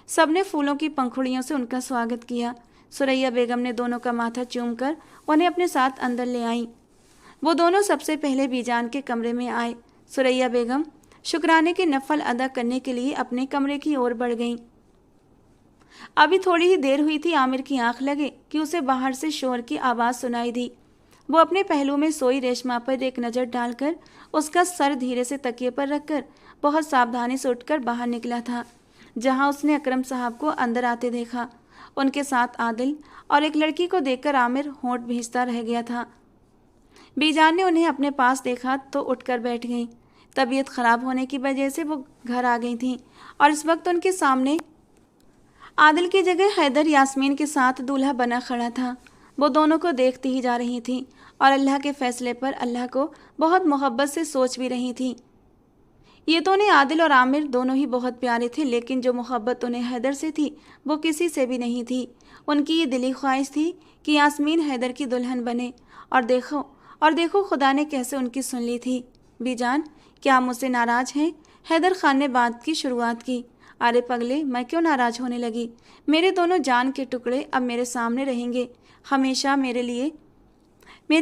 सबने फूलों की पंखुड़ियों से उनका स्वागत किया। सुरैया बेगम ने दोनों का माथा चूमकर उन्हें अपने साथ अंदर ले आई। वो दोनों सबसे पहले बीजान के कमरे में आए। सुरैया बेगम शुक्राने के नफल अदा करने के लिए अपने कमरे की ओर बढ़ गईं। अभी थोड़ी ही देर हुई थी आमिर की आंख लगे कि उसे बाहर से शोर की आवाज़ सुनाई दी। वो अपने पहलू में सोई रेशमा पर एक नज़र डालकर उसका सर धीरे से तकिए पर रखकर बहुत सावधानी से उठकर बाहर निकला था। जहां उसने अकरम साहब को अंदर आते देखा। उनके साथ आदिल और एक लड़की को देखकर आमिर होंठ भींचता रह गया था। बीजान ने उन्हें अपने पास देखा तो उठकर बैठ गईं। तबीयत खराब होने की वजह से वो घर आ गई थीं और इस वक्त उनके सामने आदिल की जगह हैदर यास्मीन के साथ दूल्हा बना खड़ा था। वो दोनों को देखती ही जा रही थीं और अल्लाह के फैसले पर अल्लाह को बहुत मोहब्बत से सोच भी रही थीं। ये तो उन्हें आदिल और आमिर दोनों ही बहुत प्यारे थे, लेकिन जो मोहब्बत उन्हें हैदर से थी वो किसी से भी नहीं थी। उनकी ये दिली ख्वाहिश थी कि यास्मीन हैदर की दुल्हन बने। और देखो खुदा ने कैसे उनकी सुन ली थी। बीजान, क्या आप मुझसे नाराज़ हैं? हैदर खान ने बात की शुरुआत की। अरे पगले, मैं क्यों नाराज़ होने लगी? मेरे दोनों जान के टुकड़े अब मेरे सामने रहेंगे हमेशा। मेरे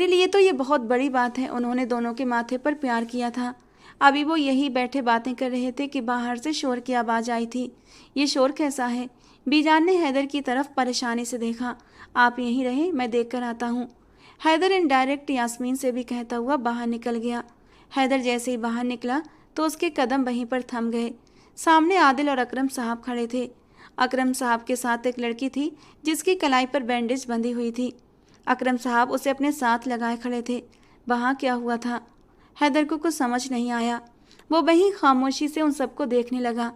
लिए तो ये बहुत बड़ी बात है। उन्होंने दोनों के माथे पर प्यार किया था। अभी वो यही बैठे बातें कर रहे थे कि बाहर से शोर की आवाज़ आई थी। ये शोर कैसा है? बीजान ने हैदर की तरफ परेशानी से देखा। आप यहीं रहें, मैं देख कर आता हूँ। हैदर इनडायरेक्ट यास्मीन से भी कहता हुआ बाहर निकल गया। हैदर जैसे ही बाहर निकला तो उसके कदम वहीं पर थम गए। सामने आदिल और अकरम साहब खड़े थे। अकरम साहब के साथ एक लड़की थी जिसकी कलाई पर बैंडेज बंधी हुई थी। अकरम साहब उसे अपने साथ लगाए खड़े थे। वहाँ क्या हुआ था? हैदर को कुछ समझ नहीं आया। वो वहीं खामोशी से उन सबको देखने लगा।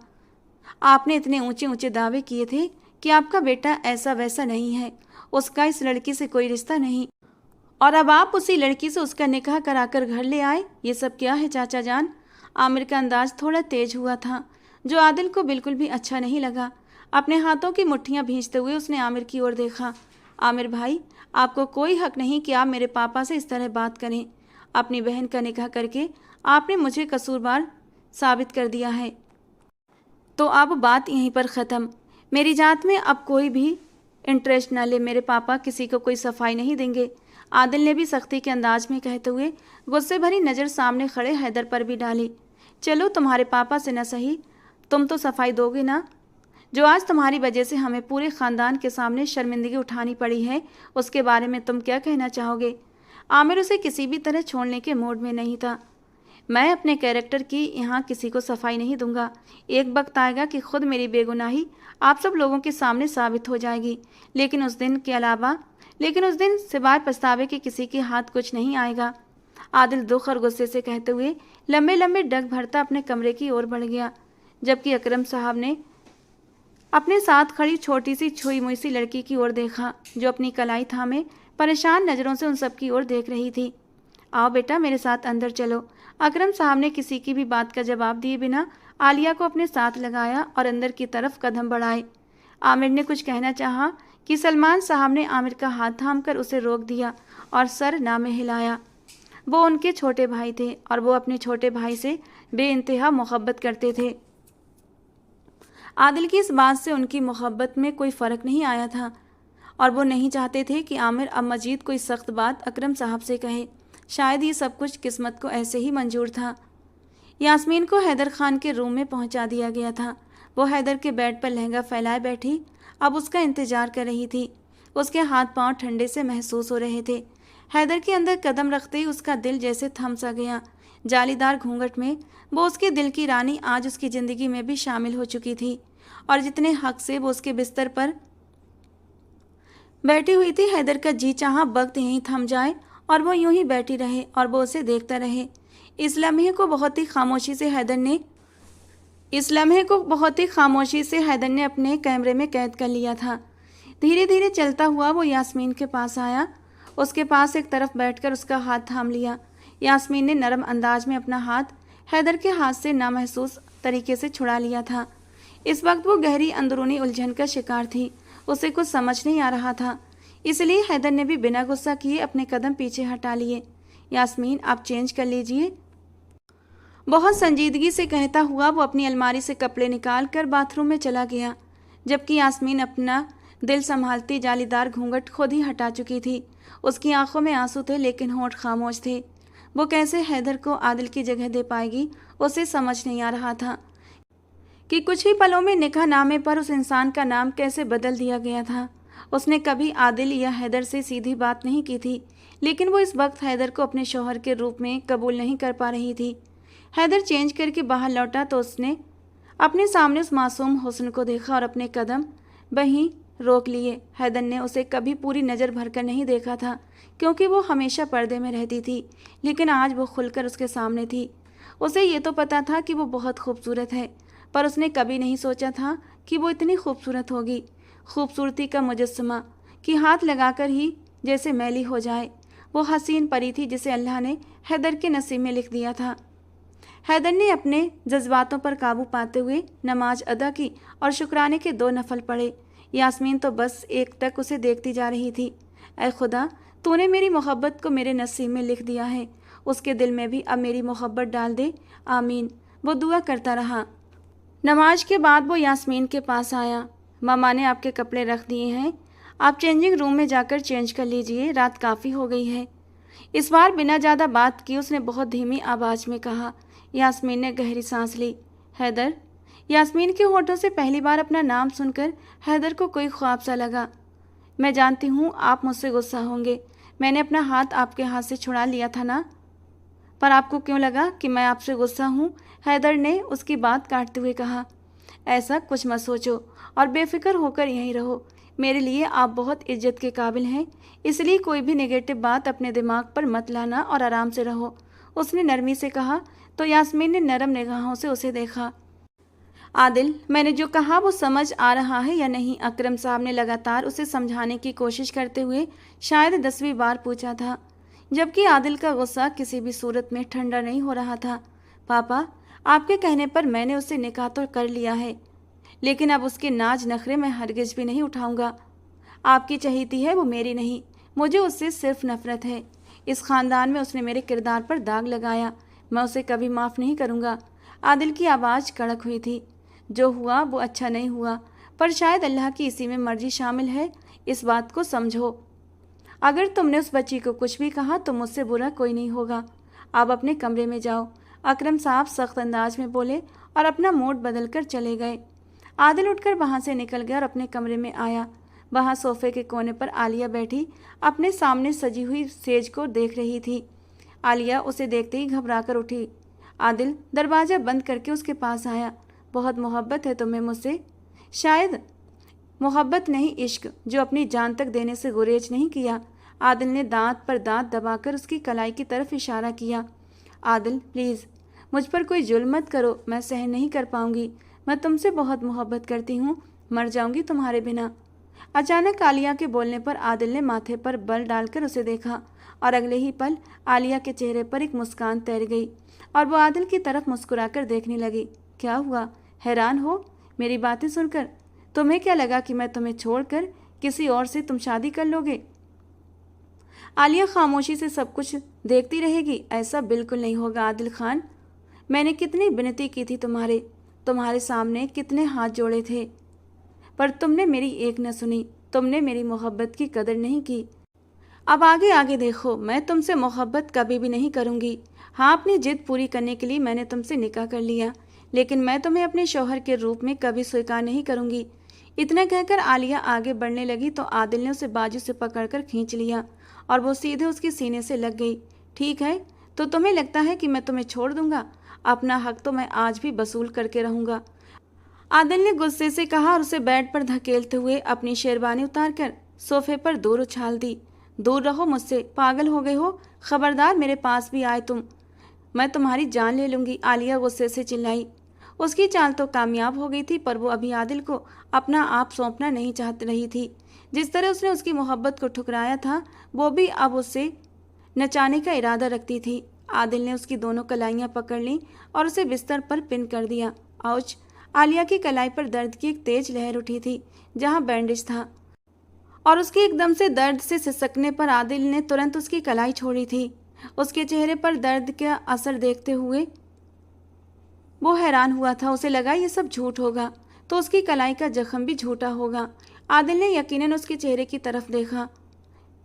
आपने इतने ऊंचे ऊंचे दावे किए थे कि आपका बेटा ऐसा वैसा नहीं है, उसका इस लड़की से कोई रिश्ता नहीं, और अब आप उसी लड़की से उसका निकाह कराकर घर ले आए। ये सब क्या है चाचा जान? आमिर का अंदाज थोड़ा तेज हुआ था, जो आदिल को बिल्कुल भी अच्छा नहीं लगा। अपने हाथों की मुट्ठियां भींचते हुए उसने आमिर की ओर देखा। आमिर भाई, आपको कोई हक नहीं कि आप मेरे पापा से इस तरह बात करें। अपनी बहन का निकाह करके आपने मुझे कसूरवार साबित कर दिया है। तो अब बात यहीं पर ख़त्म। मेरी जात में अब कोई भी इंटरेस्ट न ले। मेरे पापा किसी को कोई सफाई नहीं देंगे। आदिल ने भी सख्ती के अंदाज में कहते हुए गुस्से भरी नज़र सामने खड़े हैदर पर भी डाली। चलो, तुम्हारे पापा से न सही, तुम तो सफाई दोगे ना? जो आज तुम्हारी वजह से हमें पूरे ख़ानदान के सामने शर्मिंदगी उठानी पड़ी है, उसके बारे में तुम क्या कहना चाहोगे? आमिर उसे किसी भी तरह छोड़ने के मूड में नहीं था। मैं अपने कैरेक्टर की यहाँ किसी को सफाई नहीं दूंगा। एक वक्त आएगा कि खुद मेरी बेगुनाही आप सब लोगों के सामने साबित हो जाएगी, लेकिन उस दिन सिवाय पछतावे के किसी के हाथ कुछ नहीं आएगा। आदिल दुख और गुस्से से कहते हुए लंबे लंबे डग भरता अपने कमरे की ओर बढ़ गया, जबकि अकरम साहब ने अपने साथ खड़ी छोटी सी छुई मुई सी लड़की की ओर देखा, जो अपनी कलाई थामे परेशान नज़रों से उन सब की ओर देख रही थी। आओ बेटा, मेरे साथ अंदर चलो। अकरम साहब ने किसी की भी बात का जवाब दिए बिना आलिया को अपने साथ लगाया और अंदर की तरफ कदम बढ़ाए। आमिर ने कुछ कहना चाहा कि सलमान साहब ने आमिर का हाथ थामकर उसे रोक दिया और सर ना में हिलाया। वो उनके छोटे भाई थे और वो अपने छोटे भाई से बेइंतहा मोहब्बत करते थे। आदिल की इस बात से उनकी मोहब्बत में कोई फ़र्क नहीं आया था और वो नहीं चाहते थे कि आमिर अब मजीद कोई सख्त बात अकरम साहब से कहे। शायद ये सब कुछ किस्मत को ऐसे ही मंजूर था। यास्मीन को हैदर खान के रूम में पहुंचा दिया गया था। वो हैदर के बेड पर लहंगा फैलाए बैठी अब उसका इंतजार कर रही थी। उसके हाथ पांव ठंडे से महसूस हो रहे थे। हैदर के अंदर कदम रखते ही उसका दिल जैसे थम सा गया। जालीदार घूंघट में वो उसके दिल की रानी आज उसकी ज़िंदगी में भी शामिल हो चुकी थी और जितने हक से वो उसके बिस्तर पर बैठी हुई थी, हैदर का जी चाहा वक्त यहीं थम जाए और वो यूं ही बैठी रहे और वो उसे देखता रहे। इस लम्हे को बहुत ही खामोशी से हैदर ने अपने कैमरे में कैद कर लिया था। धीरे धीरे चलता हुआ वो यास्मीन के पास आया। उसके पास एक तरफ बैठकर उसका हाथ थाम लिया। यास्मीन ने नरम अंदाज में अपना हाथ हैदर के हाथ से नामहसूस तरीके से छुड़ा लिया था। इस वक्त वो गहरी अंदरूनी उलझन का शिकार थी। उसे कुछ समझ नहीं आ रहा था, इसलिए हैदर ने भी बिना गुस्सा किए अपने कदम पीछे हटा लिए। यास्मीन, आप चेंज कर लीजिए। बहुत संजीदगी से कहता हुआ वो अपनी अलमारी से कपड़े निकाल कर बाथरूम में चला गया, जबकि यास्मीन अपना दिल संभालती जालीदार घूंघट खुद ही हटा चुकी थी। उसकी आंखों में आंसू थे, लेकिन होंठ खामोश थे। वो कैसे हैदर को आदिल की जगह दे पाएगी, उसे समझ नहीं आ रहा था कि कुछ ही पलों में निकाह नामे पर उस इंसान का नाम कैसे बदल दिया गया था। उसने कभी आदिल या हैदर से सीधी बात नहीं की थी, लेकिन वो इस वक्त हैदर को अपने शौहर के रूप में कबूल नहीं कर पा रही थी। हैदर चेंज करके बाहर लौटा तो उसने अपने सामने उस मासूम हुस्न को देखा और अपने कदम वहीं रोक लिए। हैदर ने उसे कभी पूरी नज़र भरकर नहीं देखा था, क्योंकि वो हमेशा पर्दे में रहती थी, लेकिन आज वो खुलकर उसके सामने थी। उसे ये तो पता था कि वो बहुत खूबसूरत है, पर उसने कभी नहीं सोचा था कि वो इतनी खूबसूरत होगी। खूबसूरती का मुजस्समा कि हाथ लगाकर ही जैसे मैली हो जाए। वो हसीन परी थी जिसे अल्लाह ने हैदर के नसीब में लिख दिया था। हैदर ने अपने जज्बातों पर काबू पाते हुए नमाज अदा की और शुक्राने के 2 नफल पढ़े। यास्मीन तो बस एक तक उसे देखती जा रही थी। ऐ खुदा, तूने मेरी मोहब्बत को मेरे नसीब में लिख दिया है, उसके दिल में भी अब मेरी मोहब्बत डाल दे, आमीन। वो दुआ करता रहा। नमाज के बाद वो यास्मीन के पास आया। मामा ने आपके कपड़े रख दिए हैं, आप चेंजिंग रूम में जाकर चेंज कर लीजिए, रात काफ़ी हो गई है। इस बार बिना ज़्यादा बात की उसने बहुत धीमी आवाज़ में कहा। यास्मीन ने गहरी सांस ली। हैदर। यास्मीन के होठों से पहली बार अपना नाम सुनकर हैदर को कोई ख्वाब सा लगा। मैं जानती हूँ आप मुझसे गुस्सा होंगे, मैंने अपना हाथ आपके हाथ से छुड़ा लिया था ना। पर आपको क्यों लगा कि मैं आपसे गुस्सा हूँ? हैदर ने उसकी बात काटते हुए कहा। ऐसा कुछ मत सोचो और बेफिक्र होकर यहीं रहो। मेरे लिए आप बहुत इज्जत के काबिल हैं, इसलिए कोई भी नेगेटिव बात अपने दिमाग पर मत लाना और आराम से रहो, उसने नरमी से कहा। तो यास्मीन ने नरम निगाहों से उसे देखा। आदिल, मैंने जो कहा वो समझ आ रहा है या नहीं? अकरम साहब ने लगातार उसे समझाने की कोशिश करते हुए शायद 10वीं बार पूछा था, जबकि आदिल का गुस्सा किसी भी सूरत में ठंडा नहीं हो रहा था। पापा, आपके कहने पर मैंने उससे निकाह तो कर लिया है, लेकिन अब उसके नाज नखरे मैं हरगिज भी नहीं उठाऊंगा। आपकी चहेती है, वो मेरी नहीं। मुझे उससे सिर्फ नफरत है। इस खानदान में उसने मेरे किरदार पर दाग लगाया, मैं उसे कभी माफ़ नहीं करूंगा। आदिल की आवाज़ कड़क हुई थी। जो हुआ वो अच्छा नहीं हुआ, पर शायद अल्लाह की इसी में मर्जी शामिल है, इस बात को समझो। अगर तुमने उस बच्ची को कुछ भी कहा तो मुझसे बुरा कोई नहीं होगा। आप अपने कमरे में जाओ, अकरम साहब सख्त अंदाज में बोले और अपना मूड बदल कर चले गए। आदिल उठकर वहाँ से निकल गया और अपने कमरे में आया। वहाँ सोफे के कोने पर आलिया बैठी अपने सामने सजी हुई सेज को देख रही थी। आलिया उसे देखते ही घबरा कर उठी। आदिल दरवाज़ा बंद करके उसके पास आया। बहुत मोहब्बत है तुम्हें मुझसे? शायद मोहब्बत नहीं, इश्क, जो अपनी जान तक देने से गुरेज नहीं किया। आदिल ने दांत पर दांत दबाकर उसकी कलाई की तरफ इशारा किया। आदिल प्लीज़ मुझ पर कोई जुल्म मत करो, मैं सहन नहीं कर पाऊंगी। मैं तुमसे बहुत मोहब्बत करती हूँ, मर जाऊंगी तुम्हारे बिना। अचानक आलिया के बोलने पर आदिल ने माथे पर बल डालकर उसे देखा और अगले ही पल आलिया के चेहरे पर एक मुस्कान तैर गई और वो आदिल की तरफ मुस्कुराकर देखने लगी। क्या हुआ, हैरान हो मेरी बातें सुनकर? तुम्हें क्या लगा कि मैं तुम्हें छोड़कर किसी और से तुम शादी कर लोगे? आलिया खामोशी से सब कुछ देखती रहेगी। ऐसा बिल्कुल नहीं होगा आदिल खान। मैंने कितनी विनती की थी तुम्हारे सामने, कितने हाथ जोड़े थे, पर तुमने मेरी एक न सुनी। तुमने मेरी मोहब्बत की कदर नहीं की। अब आगे आगे देखो, मैं तुमसे मोहब्बत कभी भी नहीं करूँगी। हाँ, अपनी जिद पूरी करने के लिए मैंने तुमसे निकाह कर लिया, लेकिन मैं तुम्हें अपने शौहर के रूप में कभी स्वीकार नहीं करूँगी। इतना कहकर आलिया आगे बढ़ने लगी तो आदिल ने उसे बाजू से पकड़कर खींच लिया और वो सीधे उसके सीने से लग गई। ठीक है, तो तुम्हें लगता है कि मैं तुम्हें छोड़ दूंगा? अपना हक तो मैं आज भी वसूल करके रहूँगा, आदिल ने गुस्से से कहा और उसे बेड पर धकेलते हुए अपनी शेरवानी उतारकर सोफे पर दूर उछाल दी। दूर रहो मुझसे, पागल हो गए हो? खबरदार मेरे पास भी आए तुम, मैं तुम्हारी जान ले लूँगी, आलिया गुस्से से चिल्लाई। उसकी चाल तो कामयाब हो गई थी, पर वो अभी आदिल को अपना आप सौंपना नहीं चाह रही थी। जिस तरह उसने उसकी मोहब्बत को ठुकराया था, वो भी अब उससे नचाने का इरादा रखती थी। आदिल ने उसकी दोनों कलाइयाँ पकड़ लीं और उसे बिस्तर पर पिन कर दिया। आउच! आलिया की कलाई पर दर्द की एक तेज लहर उठी थी जहाँ बैंडेज था, और उसके एकदम से दर्द से सिसकने पर आदिल ने तुरंत उसकी कलाई छोड़ी थी। उसके चेहरे पर दर्द का असर देखते हुए वो हैरान हुआ था। उसे लगा ये सब झूठ होगा तो उसकी कलाई का जख्म भी झूठा होगा। आदिल ने यकीनन उसके चेहरे की तरफ देखा।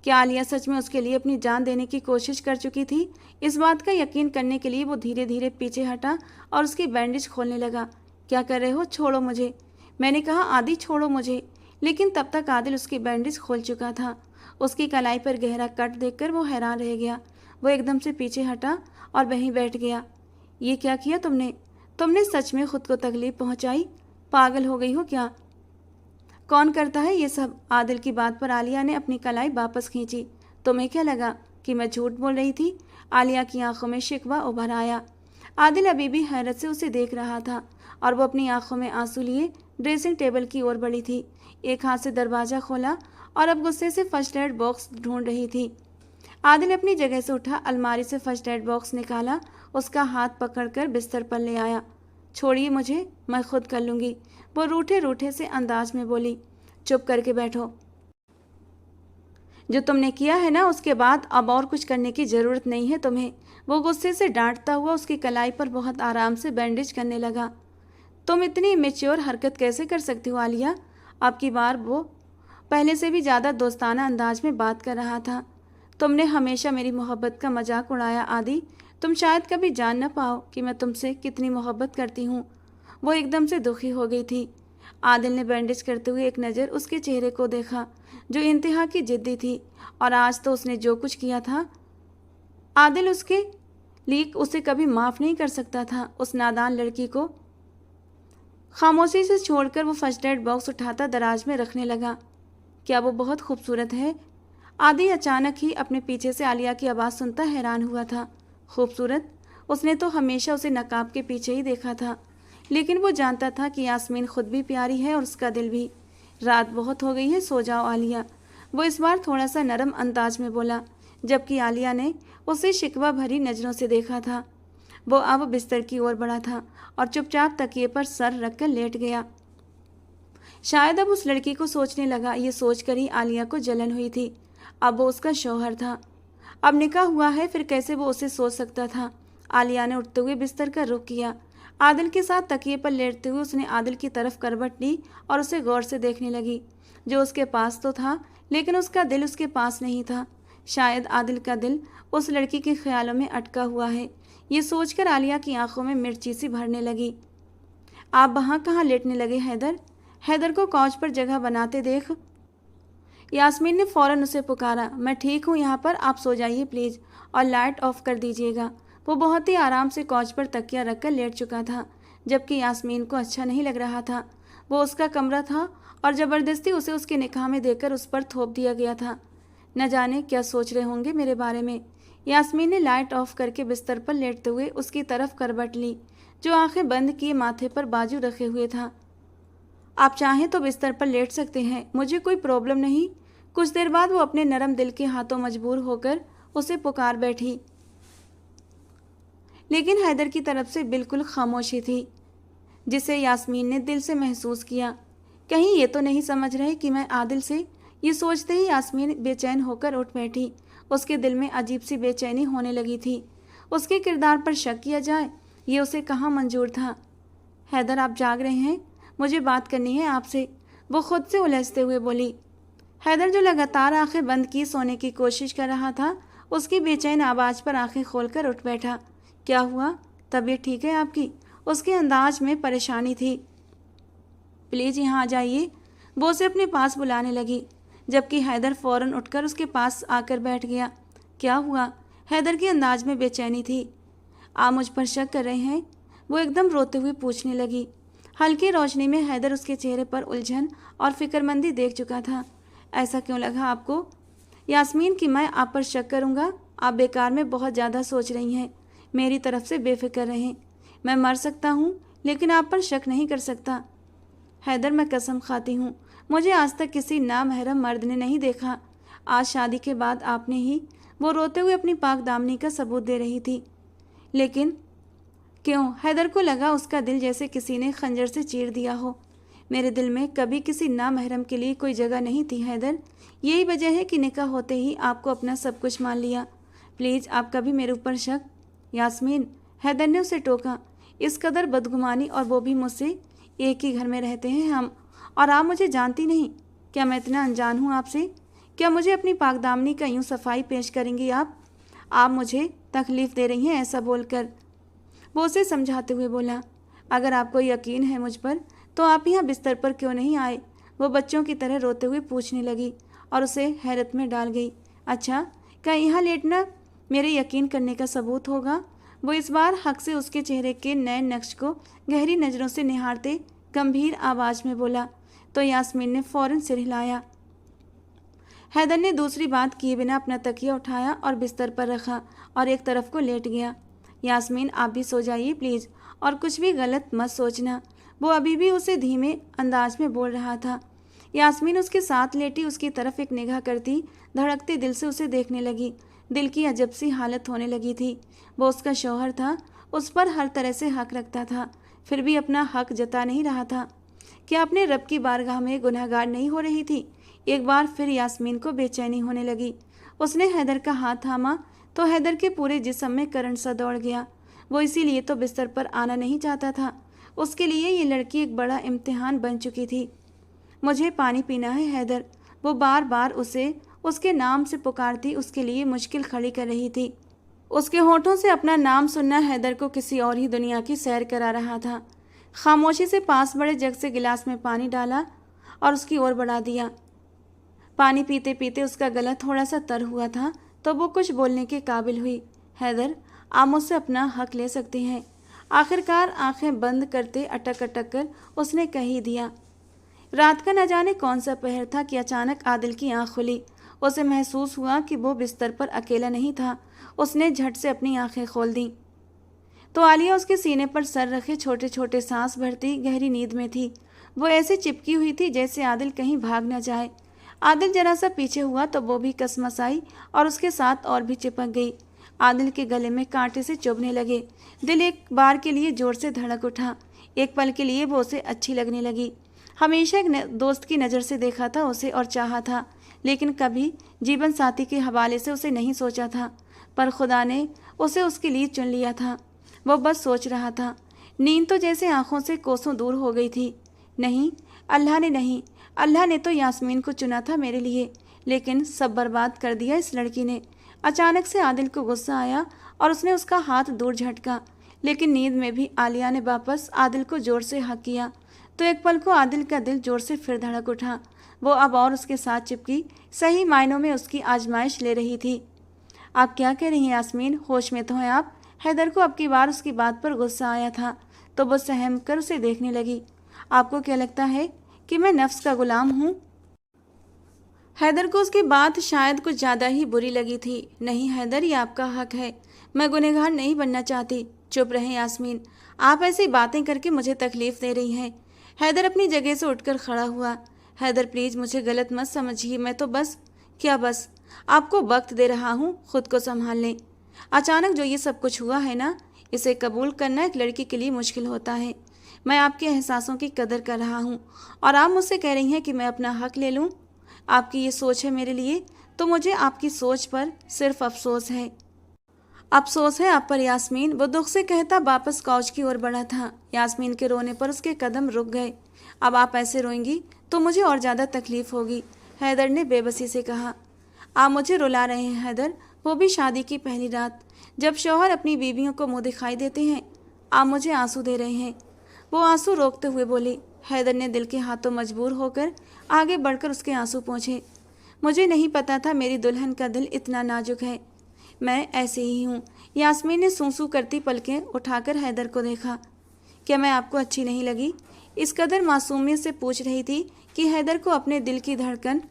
क्या आलिया सच में उसके लिए अपनी जान देने की कोशिश कर चुकी थी? इस बात का यकीन करने के लिए वो धीरे धीरे पीछे हटा और उसकी बैंडेज खोलने लगा। क्या कर रहे हो? छोड़ो मुझे, मैंने कहा आदि, छोड़ो मुझे। लेकिन तब तक आदिल उसकी बैंडेज खोल चुका था। उसकी कलाई पर गहरा कट देखकर वो हैरान रह गया। वो एकदम से पीछे हटा और वहीं बैठ गया। ये क्या किया तुमने? तुमने सच में खुद को तकलीफ पहुंचाई? पागल हो गई हो क्या? कौन करता है ये सब? आदिल की बात पर आलिया ने अपनी कलाई वापस खींची। तुम्हें क्या लगा कि मैं झूठ बोल रही थी? आलिया की आंखों में शिकवा उभर आया। आदिल अभी भी हैरत से उसे देख रहा था और वो अपनी आंखों में आंसू लिए ड्रेसिंग टेबल की ओर बढ़ी थी। एक हाथ से दरवाजा खोला और अब गुस्से से फर्स्ट एड बॉक्स ढूंढ रही थी। आदिल अपनी जगह से उठा, अलमारी से फर्स्ट एड बॉक्स निकाला, उसका हाथ पकड़कर बिस्तर पर ले आया। छोड़िए मुझे, मैं खुद कर लूँगी, वो रूठे रूठे से अंदाज में बोली। चुप करके बैठो। जो तुमने किया है ना, उसके बाद अब और कुछ करने की ज़रूरत नहीं है तुम्हें। वो गुस्से से डांटता हुआ उसकी कलाई पर बहुत आराम से बैंडेज करने लगा। तुम इतनी मैच्योर हरकत कैसे कर सकती हो आलिया? अब की बार वो पहले से भी ज़्यादा दोस्ताना अंदाज में बात कर रहा था। तुमने हमेशा मेरी मोहब्बत का मजाक उड़ाया आदि। तुम शायद कभी जान न पाओ कि मैं तुमसे कितनी मोहब्बत करती हूँ। वो एकदम से दुखी हो गई थी। आदिल ने बैंडेज करते हुए एक नज़र उसके चेहरे को देखा, जो इंतहा की जिद्दी थी। और आज तो उसने जो कुछ किया था, आदिल उसके लिए उसे कभी माफ़ नहीं कर सकता था। उस नादान लड़की को खामोशी से छोड़कर वो फर्स्ट एड बॉक्स उठाता दराज में रखने लगा। क्या वो बहुत खूबसूरत है? आदि अचानक ही अपने पीछे से आलिया की आवाज़ सुनता हैरान हुआ था। खूबसूरत? उसने तो हमेशा उसे नकाब के पीछे ही देखा था, लेकिन वो जानता था कि यास्मीन खुद भी प्यारी है और उसका दिल भी। रात बहुत हो गई है, सो जाओ आलिया, वो इस बार थोड़ा सा नरम अंदाज में बोला, जबकि आलिया ने उसे शिकवा भरी नज़रों से देखा था। वो अब बिस्तर की ओर बढ़ा था और चुपचाप तकिए पर सर रखकर लेट गया। शायद अब उस लड़की को सोचने लगा। ये सोचकर ही आलिया को जलन हुई थी। अब वो उसका शौहर था, अब निकाह हुआ है, फिर कैसे वो उसे सोच सकता था। आलिया ने उठते हुए बिस्तर का रुख किया। आदिल के साथ तकिए पर लेटते हुए उसने आदिल की तरफ करवट ली और उसे गौर से देखने लगी। जो उसके पास तो था, लेकिन उसका दिल उसके पास नहीं था। शायद आदिल का दिल उस लड़की के ख्यालों में अटका हुआ है। ये सोचकर आलिया की आंखों में मिर्ची सी भरने लगी। आप वहाँ कहाँ लेटने लगे हैदर? हैदर को कौच पर जगह बनाते देख यास्मीन ने फ़ौरन उसे पुकारा। मैं ठीक हूँ यहाँ पर, आप सो जाइए प्लीज़, और लाइट ऑफ कर दीजिएगा। वो बहुत ही आराम से कौच पर तकिया रखकर लेट चुका था, जबकि यास्मीन को अच्छा नहीं लग रहा था। वो उसका कमरा था और ज़बरदस्ती उसे उसके निकाह में देकर उस पर थोप दिया गया था। न जाने क्या सोच रहे होंगे मेरे बारे में। यास्मीन ने लाइट ऑफ करके बिस्तर पर लेटते हुए उसकी तरफ करवट ली, जो आंखें बंद किए माथे पर बाजू रखे हुए था। आप चाहें तो बिस्तर पर लेट सकते हैं, मुझे कोई प्रॉब्लम नहीं। कुछ देर बाद वो अपने नरम दिल के हाथों मजबूर होकर उसे पुकार बैठी, लेकिन हैदर की तरफ से बिल्कुल खामोशी थी, जिसे यास्मीन ने दिल से महसूस किया। कहीं ये तो नहीं समझ रहे कि मैं आदिल से? ये सोचते ही यास्मीन बेचैन होकर उठ बैठी। उसके दिल में अजीब सी बेचैनी होने लगी थी। उसके किरदार पर शक किया जाए, ये उसे कहाँ मंजूर था। हैदर, आप जाग रहे हैं? मुझे बात करनी है आपसे, वो खुद से उलझते हुए बोली। हैदर, जो लगातार आंखें बंद की सोने की कोशिश कर रहा था, उसकी बेचैन आवाज़ पर आंखें खोलकर उठ बैठा। क्या हुआ? तबीयत ठीक है आपकी? उसके अंदाज में परेशानी थी। प्लीज़ यहाँ आ जाइए, वो उसे अपने पास बुलाने लगी, जबकि हैदर फ़ौरन उठकर उसके पास आकर बैठ गया। क्या हुआ? हैदर के अंदाज में बेचैनी थी। आप मुझ पर शक कर रहे हैं? वो एकदम रोते हुए पूछने लगी। हल्की रोशनी में हैदर उसके चेहरे पर उलझन और फिक्रमंदी देख चुका था। ऐसा क्यों लगा आपको? यास्मीन कि मैं आप पर शक करूँगा? आप बेकार में बहुत ज़्यादा सोच रही हैं। मेरी तरफ से बेफिक्र रहें। मैं मर सकता हूँ, लेकिन आप पर शक नहीं कर सकता। हैदर, मैं कसम खाती हूँ, मुझे आज तक किसी नामहरम मर्द ने नहीं देखा। आज शादी के बाद आपने ही। वो रोते हुए अपनी पाक दामनी का सबूत दे रही थी। लेकिन क्यों? हैदर को लगा उसका दिल जैसे किसी ने खंजर से चीर दिया हो। मेरे दिल में कभी किसी नामहरम के लिए कोई जगह नहीं थी हैदर। यही वजह है कि निकाह होते ही आपको अपना सब कुछ मान लिया। प्लीज़, आप कभी मेरे ऊपर शक। यास्मीन, हैदर ने उसे टोका। इस कदर बदगुमानी, और वो भी मुझसे। एक ही घर में रहते हैं हम, और आप मुझे जानती नहीं। क्या मैं इतना अनजान हूँ आपसे? क्या मुझे अपनी पाकदामनी का यूँ सफाई पेश करेंगी आप? आप मुझे तकलीफ़ दे रही हैं ऐसा बोलकर। वो उसे समझाते हुए बोला, अगर आपको यकीन है मुझ पर, तो आप यहाँ बिस्तर पर क्यों नहीं आए? वो बच्चों की तरह रोते हुए पूछने लगी और उसे हैरत में डाल गई। अच्छा, क्या यहाँ लेटना मेरे यकीन करने का सबूत होगा? वो इस बार हक से उसके चेहरे के नए नक्श को गहरी नज़रों से निहारते गंभीर आवाज़ में बोला तो यास्मीन ने फौरन सिर हिलाया। हैदर ने दूसरी बात किए बिना अपना तकिया उठाया और बिस्तर पर रखा और एक तरफ को लेट गया। यास्मीन आप भी सो जाइए प्लीज़, और कुछ भी गलत मत सोचना। वो अभी भी उसे धीमे अंदाज में बोल रहा था। यास्मीन उसके साथ लेटी उसकी तरफ एक निगाह करती धड़कते दिल से उसे देखने लगी। दिल की अजब सी हालत होने लगी थी। वो उसका शौहर था, उस पर हर तरह से हक रखता था, फिर भी अपना हक जता नहीं रहा था। क्या अपने रब की बारगाह में गुनहगार नहीं हो रही थी? एक बार फिर यास्मीन को बेचैनी होने लगी। उसने हैदर का हाथ थामा तो हैदर के पूरे जिस्म में करंट सा दौड़ गया। वो इसीलिए तो बिस्तर पर आना नहीं चाहता था। उसके लिए ये लड़की एक बड़ा इम्तिहान बन चुकी थी। मुझे पानी पीना है हैदर। वो बार बार उसे उसके नाम से पुकारती उसके लिए मुश्किल खड़ी कर रही थी। उसके होठों से अपना नाम सुनना हैदर को किसी और ही दुनिया की सैर करा रहा था। खामोशी से पास बड़े जग से गिलास में पानी डाला और उसकी ओर बढ़ा दिया। पानी पीते पीते उसका गला थोड़ा सा तर हुआ था तो वो कुछ बोलने के काबिल हुई। हैदर, आप मुझसे अपना हक ले सकते हैं। आखिरकार आंखें बंद करते अटक अटक कर उसने कह ही दिया। रात का न जाने कौन सा पहर था कि अचानक आदिल की आंख खुली। उसे महसूस हुआ कि वो बिस्तर पर अकेला नहीं था। उसने झट से अपनी आंखें खोल दी तो आलिया उसके सीने पर सर रखे छोटे छोटे सांस भरती गहरी नींद में थी। वो ऐसे चिपकी हुई थी जैसे आदिल कहीं भाग न जाए। आदिल जरा सा पीछे हुआ तो वो भी कसमसाई और उसके साथ और भी चिपक गई। आदिल के गले में कांटे से चुभने लगे। दिल एक बार के लिए जोर से धड़क उठा। एक पल के लिए वो उसे अच्छी लगने लगी। हमेशा एक दोस्त की नज़र से देखा था उसे और चाहा था, लेकिन कभी जीवन साथी के हवाले से उसे नहीं सोचा था। पर खुदा ने उसे उसके लिए चुन लिया था। वो बस सोच रहा था। नींद तो जैसे आंखों से कोसों दूर हो गई थी। नहीं, अल्लाह ने नहीं, अल्लाह ने तो यास्मीन को चुना था मेरे लिए, लेकिन सब बर्बाद कर दिया इस लड़की ने। अचानक से आदिल को गुस्सा आया और उसने उसका हाथ दूर झटका, लेकिन नींद में भी आलिया ने वापस आदिल को जोर से हक किया तो एक पल को आदिल का दिल जोर से फिर धड़क उठा। वो अब और उसके साथ चिपकी सही मायनों में उसकी आजमाइश ले रही थी। आप क्या कह रही हैं यास्मीन, होश में तो हैं आप? हैदर को अब की बार उसकी बात पर गुस्सा आया था तो वो सहम कर उसे देखने लगी। आपको क्या लगता है कि मैं नफ्स का गुलाम हूँ? हैदर को उसकी बात शायद कुछ ज़्यादा ही बुरी लगी थी। नहीं हैदर, ये आपका हक है। मैं गुनहगार नहीं बनना चाहती। चुप रहें यास्मीन, आप ऐसी बातें करके मुझे तकलीफ़ दे रही हैं। हैदर अपनी जगह से उठकर खड़ा हुआ। हैदर प्लीज़ मुझे गलत मत समझिए, मैं तो बस क्या बस आपको वक्त दे रहा हूँ, खुद को संभाल लें। अचानक जो ये सब कुछ हुआ है ना, इसे कबूल करना एक लड़की के लिए मुश्किल होता है। मैं आपके एहसासों की कदर कर रहा हूँ और आप मुझसे कह रही हैं कि मैं अपना हक ले लूँ। आपकी ये सोच है मेरे लिए, तो मुझे आपकी सोच पर सिर्फ अफसोस है। अफसोस है आप पर यास्मीन, वो दुख से कहता वापस काउच की ओर बढ़ा था। यास्मीन के रोने पर उसके कदम रुक गए। अब आप ऐसे रोएंगी तो मुझे और ज़्यादा तकलीफ़ होगी, हैदर ने बेबसी से कहा। आप मुझे रुला रहे हैं हैदर, वो भी शादी की पहली रात, जब शौहर अपनी बीवियों को मुंह दिखाई देते हैं। आप मुझे आंसू दे रहे हैं। वो आंसू रोकते हुए बोली। हैदर ने दिल के हाथों मजबूर होकर आगे बढ़कर उसके आंसू पोंछे। मुझे नहीं पता था मेरी दुल्हन का दिल इतना नाजुक है। मैं ऐसे ही हूँ। यास्मीन ने सूसू करती पलकें उठाकर हैदर को देखा। क्या मैं आपको अच्छी नहीं लगी? इस कदर मासूमियत से पूछ रही थी कि हैदर को अपने दिल की धड़कन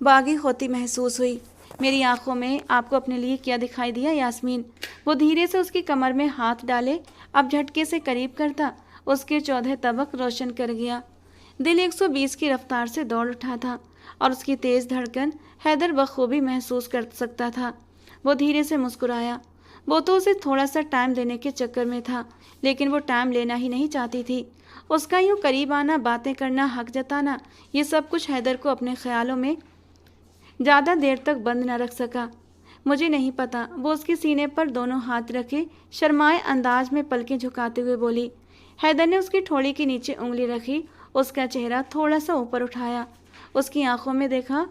बागी होती महसूस हुई। मेरी आंखों में आपको अपने लिए क्या दिखाई दिया यास्मीन? वो धीरे से उसकी कमर में हाथ डाले अब झटके से करीब करता उसके 14 तबक रोशन कर गया। दिल 120 की रफ्तार से दौड़ उठा था और उसकी तेज़ धड़कन हैदर बखूबी महसूस कर सकता था। वो धीरे से मुस्कुराया। वो तो उसे थोड़ा सा टाइम देने के चक्कर में था, लेकिन वो टाइम लेना ही नहीं चाहती थी। उसका यूँ करीब आना, बातें करना, हक जताना, ये सब कुछ हैदर को अपने ख्यालों में ज़्यादा देर तक बंद न रख सका। मुझे नहीं पता, वो उसके सीने पर दोनों हाथ रखे शर्माए अंदाज में पलकें झुकाते हुए बोली। हैदर ने उसकी ठोड़ी के नीचे उंगली रखी, उसका चेहरा थोड़ा सा ऊपर उठाया, उसकी आंखों में देखा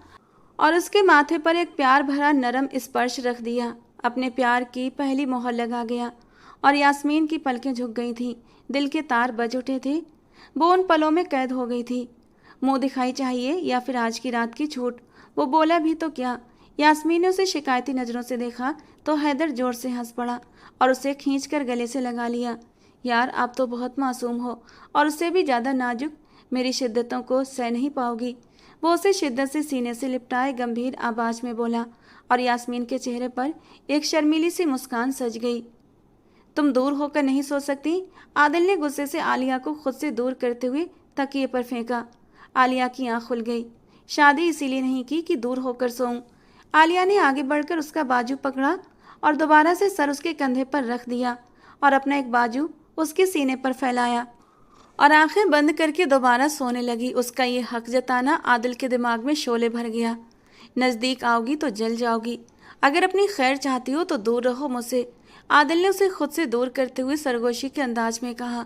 और उसके माथे पर एक प्यार भरा नरम स्पर्श रख दिया। अपने प्यार की पहली मोहर लगा गया और यास्मीन की पलकें झुक गई थीं, दिल के तार बज उठे थे। वो उन पलों में कैद हो गई थी। मुंह दिखाई चाहिए या फिर आज की रात की छूट? वो बोला भी तो क्या? यास्मीन ने उसे शिकायती नज़रों से देखा तो हैदर जोर से हंस पड़ा और उसे खींचकर गले से लगा लिया। यार, आप तो बहुत मासूम हो और उससे भी ज़्यादा नाजुक। मेरी शिद्दतों को सह नहीं पाओगी। वो उसे शिद्दत से सीने से लिपटाए गंभीर आवाज में बोला और यास्मीन के चेहरे पर एक शर्मीली सी मुस्कान सज गई। तुम दूर होकर नहीं सो सकती? आदिल ने गुस्से से आलिया को खुद से दूर करते हुए तकिए पर फेंका। आलिया की आंख खुल गई। शादी इसीलिए नहीं की कि दूर होकर सोऊं। आलिया ने आगे बढ़कर उसका बाजू पकड़ा और दोबारा से सर उसके कंधे पर रख दिया और अपना एक बाजू उसके सीने पर फैलाया और आंखें बंद करके दोबारा सोने लगी। उसका ये हक जताना आदिल के दिमाग में शोले भर गया। नज़दीक आओगी तो जल जाओगी। अगर अपनी खैर चाहती हो तो दूर रहो मुझसे, आदिल ने उसे खुद से दूर करते हुए सरगोशी के अंदाज में कहा।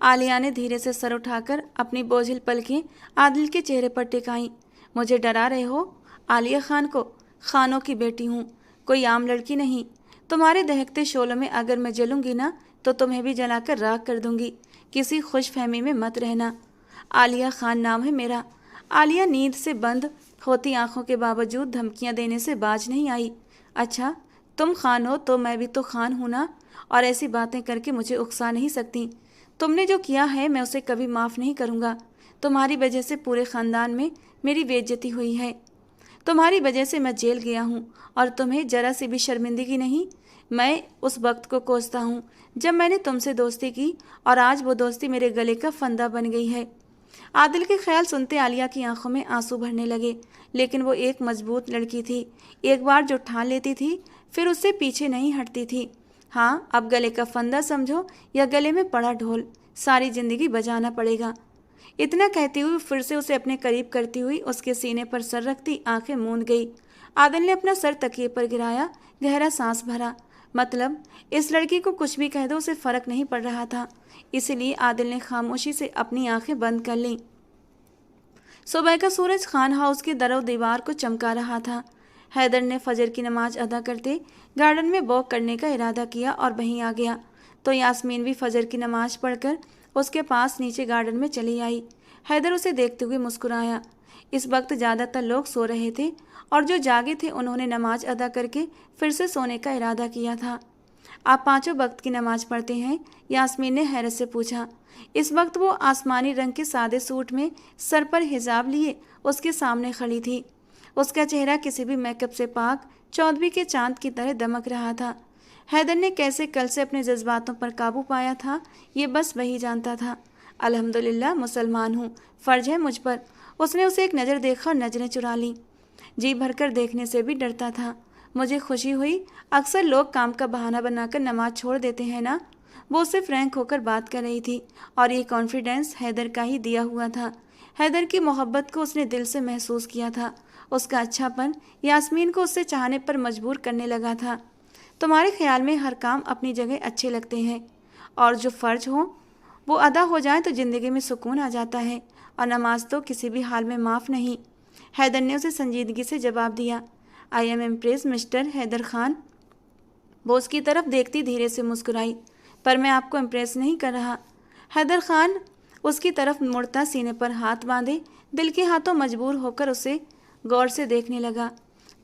आलिया ने धीरे से सर उठाकर अपनी बोझिल पलकें आदिल के चेहरे पर टिकाईं। मुझे डरा रहे हो? आलिया खान को? खानों की बेटी हूँ, कोई आम लड़की नहीं। तुम्हारे दहकते शोलों में अगर मैं जलूंगी ना तो तुम्हें भी जलाकर राख कर दूंगी। किसी खुशफहमी में मत रहना। आलिया खान नाम है मेरा। आलिया नींद से बंद होती आंखों के बावजूद धमकियां देने से बाज नहीं आई। अच्छा, तुम खान हो तो मैं भी तो खान हूं ना, और ऐसी बातें करके मुझे उकसा नहीं सकती। तुमने जो किया है मैं उसे कभी माफ़ नहीं करूँगा। तुम्हारी वजह से पूरे ख़ानदान में मेरी बेइज्जती हुई है। तुम्हारी वजह से मैं जेल गया हूँ और तुम्हें जरा सी भी शर्मिंदगी नहीं। मैं उस वक्त को कोसता हूँ जब मैंने तुमसे दोस्ती की और आज वो दोस्ती मेरे गले का फंदा बन गई है। आदिल के ख्याल सुनते आलिया की आंखों में आंसू भरने लगे, लेकिन वो एक मजबूत लड़की थी। एक बार जो ठान लेती थी फिर उससे पीछे नहीं हटती थी। हाँ, अब गले का फंदा समझो या गले में पड़ा ढोल, सारी जिंदगी बजाना पड़ेगा। इतना कहती हुई फिर से उसे अपने करीब करती हुई उसके सीने पर सर रखती आंखें मूंद गई। आदिल ने अपना सर तकिए पर गिराया, गहरा सांस भरा। मतलब इस लड़की को कुछ भी कह दो उसे फर्क नहीं पड़ रहा था, इसलिए आदिल ने खामोशी से अपनी आंखें बंद कर लीं। सुबह का सूरज खान हाउस की दरो दीवार को चमका रहा था। हैदर ने फजर की नमाज अदा करते गार्डन में वॉक करने का इरादा किया और वहीं आ गया तो यास्मीन भी फजर की नमाज पढ़कर उसके पास नीचे गार्डन में चली आई। हैदर उसे देखते हुए मुस्कुराया। इस वक्त ज़्यादातर लोग सो रहे थे और जो जागे थे उन्होंने नमाज अदा करके फिर से सोने का इरादा किया था। आप पांचों वक्त की नमाज पढ़ते हैं? यास्मीन ने हैरत से पूछा। इस वक्त वो आसमानी रंग के सादे सूट में सर पर हिजाब लिए उसके सामने खड़ी थी। उसका चेहरा किसी भी मेकअप से पाक चौदहवीं के चांद की तरह दमक रहा था। हैदर ने कैसे कल से अपने जज्बातों पर काबू पाया था ये बस वही जानता था। अल्हम्दुलिल्लाह मुसलमान हूँ, फ़र्ज है मुझ पर। उसने उसे एक नज़र देखा और नज़रें चुरा लीं। जी भरकर देखने से भी डरता था। मुझे खुशी हुई, अक्सर लोग काम का बहाना बनाकर नमाज छोड़ देते हैं ना। वो उससे फ्रैंक होकर बात कर रही थी और ये कॉन्फिडेंस हैदर का ही दिया हुआ था। हैदर की मोहब्बत को उसने दिल से महसूस किया था। उसका अच्छापन यास्मीन को उससे चाहने पर मजबूर करने लगा था। तुम्हारे ख्याल में हर काम अपनी जगह अच्छे लगते हैं और जो फ़र्ज हो वो अदा हो जाए तो ज़िंदगी में सुकून आ जाता है, और नमाज तो किसी भी हाल में माफ़ नहीं। हैदर ने उसे संजीदगी से जवाब दिया। I am impress mister Haider Khan. वो उसकी तरफ देखती धीरे से मुस्कुराई। पर मैं आपको इम्प्रेस नहीं कर रहा। हैदर खान उसकी तरफ मुड़ता सीने पर हाथ बांधे दिल के हाथों मजबूर होकर उसे गौर से देखने लगा।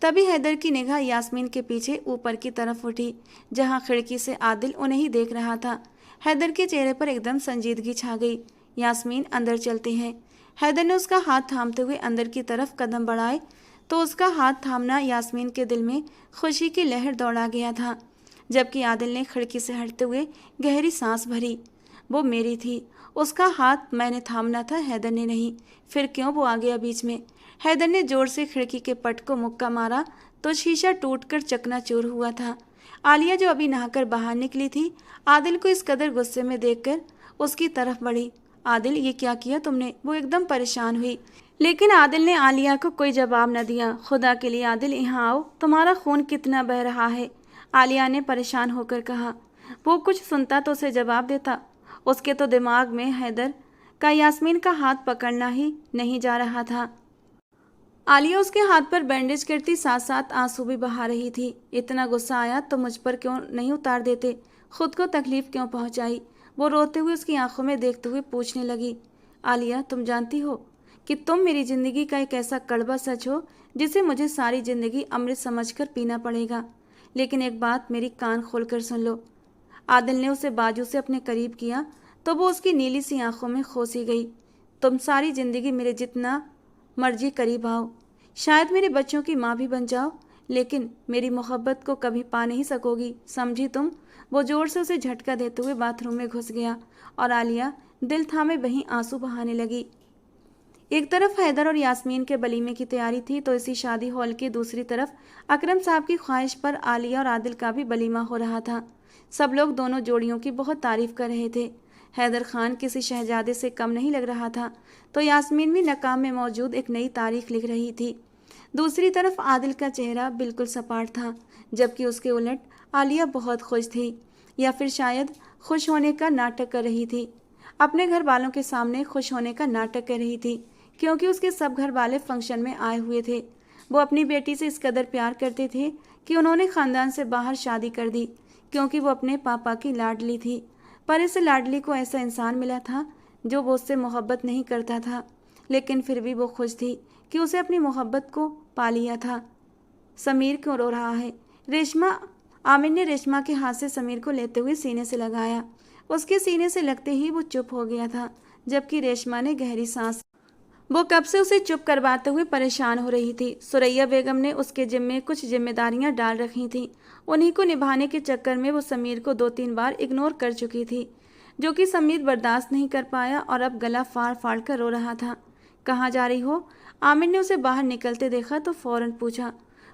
तभी हैदर की निगाह यास्मीन के पीछे ऊपर की तरफ उठी जहां खिड़की से आदिल उन्हें ही देख रहा था। हैदर के चेहरे पर एकदम संजीदगी छा गई। यास्मीन, अंदर चलते हैं। हैदर ने उसका हाथ थामते हुए अंदर की तरफ कदम बढ़ाए तो उसका हाथ थामना यास्मीन के दिल में खुशी की लहर दौड़ा गया था, जबकि आदिल ने खिड़की से हटते हुए गहरी सांस भरी। वो मेरी थी, उसका हाथ मैंने थामना था, हैदर ने नहीं। फिर क्यों वो आ गया बीच में? हैदर ने जोर से खिड़की के पट को मुक्का मारा तो शीशा टूटकर चकनाचूर हुआ था। आलिया जो अभी नहाकर बाहर निकली थी, आदिल को इस कदर गुस्से में देखकर उसकी तरफ बढ़ी। आदिल, ये क्या किया तुमने? वो एकदम परेशान हुई, लेकिन आदिल ने आलिया को कोई जवाब न दिया। खुदा के लिए आदिल, यहाँ आओ, तुम्हारा खून कितना बह रहा है, आलिया ने परेशान होकर कहा। वो कुछ सुनता तो उसे जवाब देता। उसके तो दिमाग में हैदर का यास्मीन का हाथ पकड़ना ही नहीं जा रहा था। आलिया उसके हाथ पर बैंडेज करती साथ साथ आंसू भी बहा रही थी। इतना गुस्सा आया तो मुझ पर क्यों नहीं उतार देते, खुद को तकलीफ क्यों पहुंचाई? वो रोते हुए उसकी आंखों में देखते हुए पूछने लगी। आलिया, तुम जानती हो कि तुम मेरी जिंदगी का एक ऐसा कड़वा सच हो जिसे मुझे सारी जिंदगी अमृत समझकर पीना पड़ेगा। लेकिन एक बात मेरी कान खोलकर सुन लो। आदिल ने उसे बाजू से अपने करीब किया तो वो उसकी नीली सी आंखों में खोसी गई। तुम सारी जिंदगी मेरे जितना मर्जी करीब आओ, शायद मेरे बच्चों की माँ भी बन जाओ, लेकिन मेरी मोहब्बत को कभी पा नहीं सकोगी, समझी तुम? वो जोर से उसे झटका देते हुए बाथरूम में घुस गया और आलिया दिल थामे वहीं आंसू बहाने लगी। एक तरफ हैदर और यास्मीन के वलीमे की तैयारी थी तो इसी शादी हॉल की दूसरी तरफ अकरम साहब की ख्वाहिश पर आलिया और आदिल का भी वलीमा हो रहा था। सब लोग दोनों जोड़ियों की बहुत तारीफ कर रहे थे। हैदर खान किसी शहजादे से कम नहीं लग रहा था तो यास्मीन भी नकाम में मौजूद एक नई तारीख लिख रही थी। दूसरी तरफ आदिल का चेहरा बिल्कुल सपाट था, जबकि उसके उलट आलिया बहुत खुश थी, या फिर शायद खुश होने का नाटक कर रही थी। अपने घर वालों के सामने खुश होने का नाटक कर रही थी, क्योंकि उसके सब घर वाले फंक्शन में आए हुए थे। वो अपनी बेटी से इस कदर प्यार करते थे कि उन्होंने खानदान से बाहर शादी कर दी, क्योंकि वो अपने पापा की लाडली थी। पर इस लाडली को ऐसा इंसान मिला था जो वो उससे मोहब्बत नहीं करता था, लेकिन फिर भी वो खुश थी कि उसे अपनी मोहब्बत को पा लिया था। समीर क्यों रो रहा है? आमिर ने रेशमा के हाथ से समीर को लेते हुए सीने से लगाया। उसके सीने से लगते ही वो चुप हो गया था, जबकि रेशमा ने गहरी सांस। वो कब से उसे चुप करवाते हुए परेशान हो रही थी। सुरैया बेगम ने उसके जिम्मे कुछ जिम्मेदारियां डाल रखी थीं। उन्हीं को निभाने के चक्कर में वो समीर को 2-3 बार इग्नोर कर चुकी थी, जो कि समीर बर्दाश्त नहीं कर पाया और अब गला फाड़ फाड़ कर रो रहा था। कहाँ जा रही हो? आमिर ने उसे बाहर निकलते देखा तो फौरन पूछा।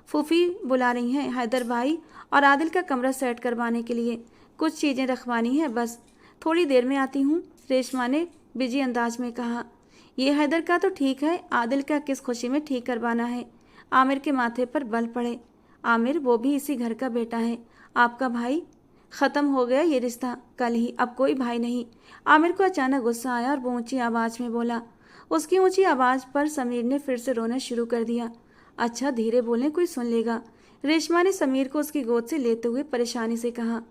फूफी बुला रही हैं हैदर भाई और आदिल का कमरा सेट करवाने के लिए, कुछ चीज़ें रखवानी है, बस थोड़ी देर में आती हूँ, रेशमा ने बिजी अंदाज में कहा। ये हैदर का तो ठीक है, आदिल का किस खुशी में ठीक करवाना है? आमिर के माथे पर बल पड़े। आमिर वो भी इसी घर का बेटा है, आपका भाई। ख़त्म हो गया ये रिश्ता कल ही, अब कोई भाई नहीं। आमिर को अचानक गुस्सा आया और वो ऊंची आवाज़ में बोला। उसकी ऊंची आवाज़ पर समीर ने फिर से रोना शुरू कर दिया। अच्छा धीरे बोलें, कोई सुन लेगा। रेशमा ने समीर को उसकी गोद से लेते हुए परेशानी से कहा।